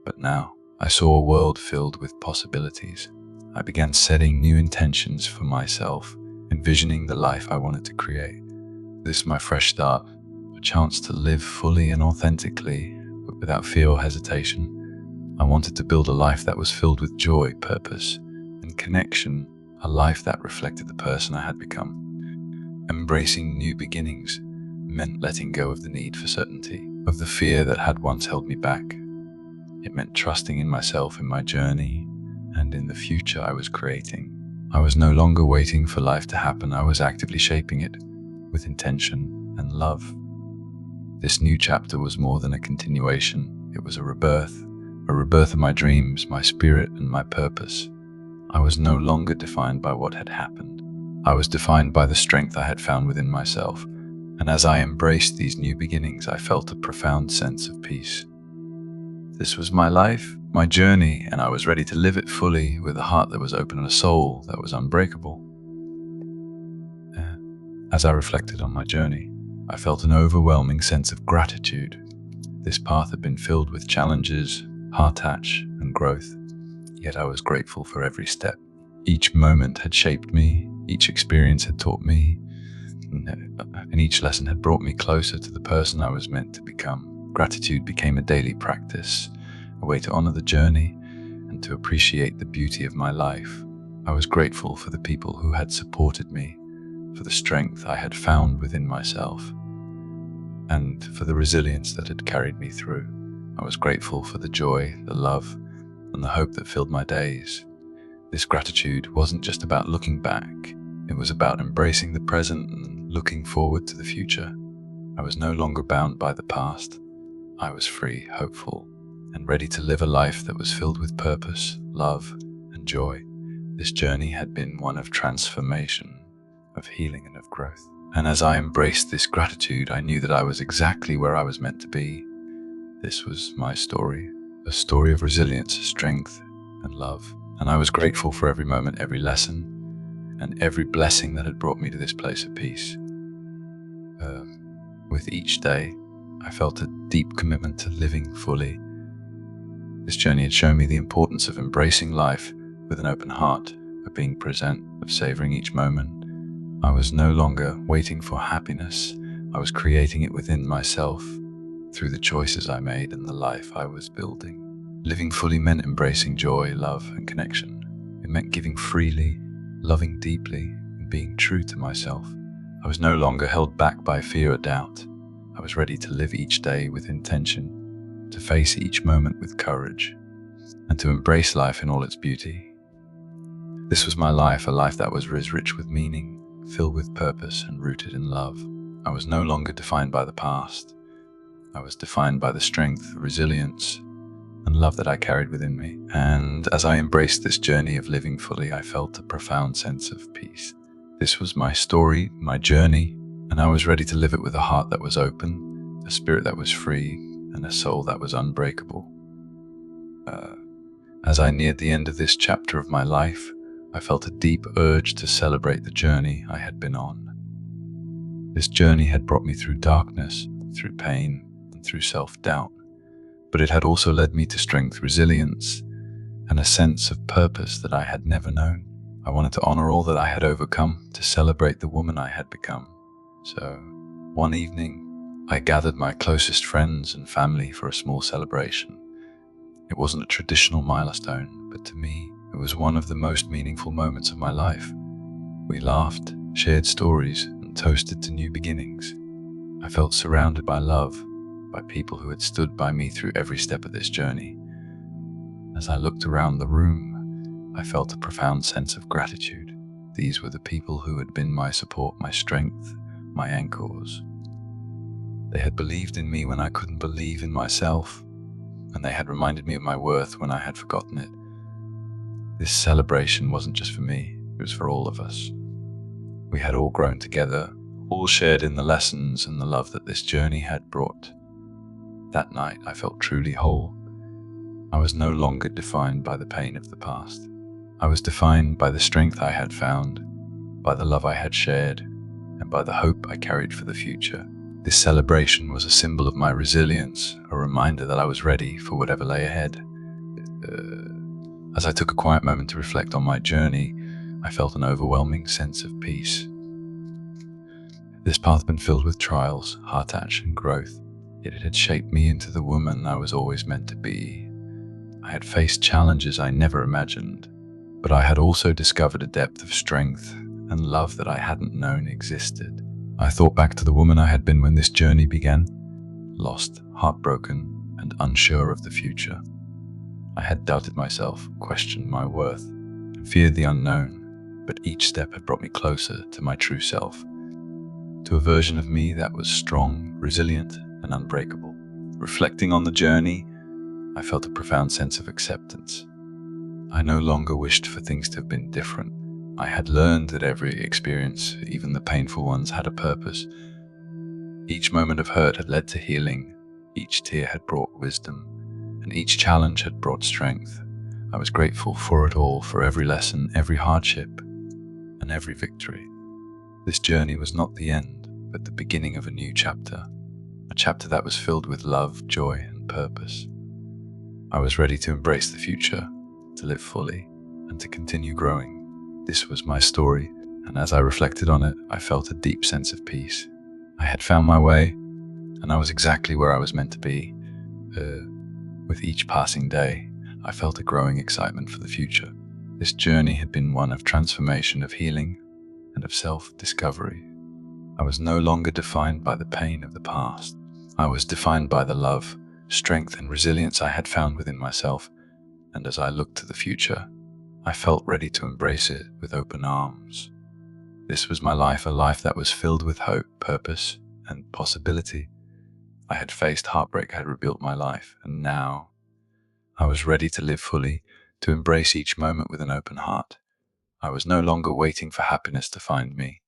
but now I saw a world filled with possibilities. I began setting new intentions for myself, envisioning the life I wanted to create. This is my fresh start, a chance to live fully and authentically, but without fear or hesitation. I wanted to build a life that was filled with joy, purpose, and connection, a life that reflected the person I had become. Embracing new beginnings meant letting go of the need for certainty, of the fear that had once held me back. It meant trusting in myself, in my journey, and in the future I was creating. I was no longer waiting for life to happen. I was actively shaping it with intention and love. This new chapter was more than a continuation. It was a rebirth of my dreams, my spirit, and my purpose. I was no longer defined by what had happened. I was defined by the strength I had found within myself, and as I embraced these new beginnings, I felt a profound sense of peace. This was my life, my journey, and I was ready to live it fully with a heart that was open and a soul that was unbreakable. As I reflected on my journey, I felt an overwhelming sense of gratitude. This path had been filled with challenges, heart-touch, and growth, yet I was grateful for every step. Each moment had shaped me, each experience had taught me and each lesson had brought me closer to the person I was meant to become. Gratitude became a daily practice, a way to honor the journey and to appreciate the beauty of my life. I was grateful for the people who had supported me, for the strength I had found within myself, and for the resilience that had carried me through. I was grateful for the joy, the love, and the hope that filled my days. This gratitude wasn't just about looking back, it was about embracing the present and looking forward to the future. I was no longer bound by the past. I was free, hopeful, and ready to live a life that was filled with purpose, love, and joy. This journey had been one of transformation, of healing, and of growth. And as I embraced this gratitude, I knew that I was exactly where I was meant to be. This was my story, a story of resilience, strength, and love. And I was grateful for every moment, every lesson, and every blessing that had brought me to this place of peace. With each day, I felt a deep commitment to living fully. This journey had shown me the importance of embracing life with an open heart, of being present, of savoring each moment. I was no longer waiting for happiness. I was creating it within myself through the choices I made and the life I was building. Living fully meant embracing joy, love, and connection. It meant giving freely, loving deeply, and being true to myself. I was no longer held back by fear or doubt. I was ready to live each day with intention, to face each moment with courage, and to embrace life in all its beauty. This was my life, a life that was rich with meaning, filled with purpose, and rooted in love. I was no longer defined by the past. I was defined by the strength, resilience, and love that I carried within me. And as I embraced this journey of living fully, I felt a profound sense of peace. This was my story, my journey, and I was ready to live it with a heart that was open, a spirit that was free, and a soul that was unbreakable. As I neared the end of this chapter of my life, I felt a deep urge to celebrate the journey I had been on. This journey had brought me through darkness, through pain, and through self-doubt, but it had also led me to strength, resilience, and a sense of purpose that I had never known. I wanted to honor all that I had overcome, to celebrate the woman I had become. So, one evening, I gathered my closest friends and family for a small celebration. It wasn't a traditional milestone, but to me, it was one of the most meaningful moments of my life. We laughed, shared stories, and toasted to new beginnings. I felt surrounded by love, by people who had stood by me through every step of this journey. As I looked around the room, I felt a profound sense of gratitude. These were the people who had been my support, my strength, my anchors. They had believed in me when I couldn't believe in myself, and they had reminded me of my worth when I had forgotten it. This celebration wasn't just for me, it was for all of us. We had all grown together, all shared in the lessons and the love that this journey had brought. That night, I felt truly whole. I was no longer defined by the pain of the past. I was defined by the strength I had found, by the love I had shared, and by the hope I carried for the future. This celebration was a symbol of my resilience, a reminder that I was ready for whatever lay ahead. As I took a quiet moment to reflect on my journey, I felt an overwhelming sense of peace. This path had been filled with trials, heart-touch, and growth, yet it had shaped me into the woman I was always meant to be. I had faced challenges I never imagined, but I had also discovered a depth of strength and love that I hadn't known existed. I thought back to the woman I had been when this journey began, lost, heartbroken, and unsure of the future. I had doubted myself, questioned my worth, and feared the unknown, but each step had brought me closer to my true self, to a version of me that was strong, resilient, and unbreakable. Reflecting on the journey, I felt a profound sense of acceptance. I no longer wished for things to have been different. I had learned that every experience, even the painful ones, had a purpose. Each moment of hurt had led to healing, each tear had brought wisdom, and each challenge had brought strength. I was grateful for it all, for every lesson, every hardship, and every victory. This journey was not the end, but the beginning of a new chapter, a chapter that was filled with love, joy, and purpose. I was ready to embrace the future, to live fully, and to continue growing. This was my story, And as I reflected on it, I felt a deep sense of peace. I had found my way, and I was exactly where I was meant to be. With each passing day, I felt a growing excitement for the future. This journey had been one of transformation, of healing, and of self-discovery. I was no longer defined by the pain of the past. I was defined by the love, strength, and resilience I had found within myself, and as I looked to the future, I felt ready to embrace it with open arms. This was my life, a life that was filled with hope, purpose, and possibility. I had faced heartbreak, I had rebuilt my life, and now I was ready to live fully, to embrace each moment with an open heart. I was no longer waiting for happiness to find me.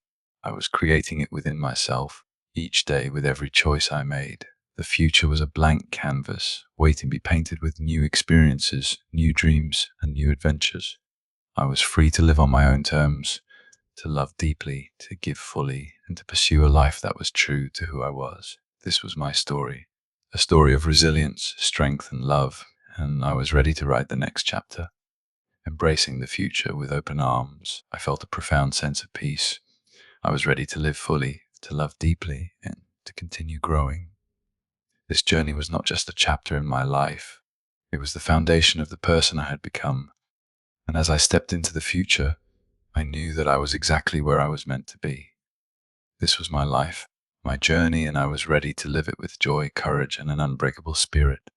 I was creating it within myself, each day with every choice I made. The future was a blank canvas, waiting to be painted with new experiences, new dreams, and new adventures. I was free to live on my own terms, to love deeply, to give fully, and to pursue a life that was true to who I was. This was my story, a story of resilience, strength, and love, and I was ready to write the next chapter. Embracing the future with open arms, I felt a profound sense of peace. I was ready to live fully, to love deeply, and to continue growing. This journey was not just a chapter in my life, it was the foundation of the person I had become. And as I stepped into the future, I knew that I was exactly where I was meant to be. This was my life, my journey, and I was ready to live it with joy, courage, and an unbreakable spirit.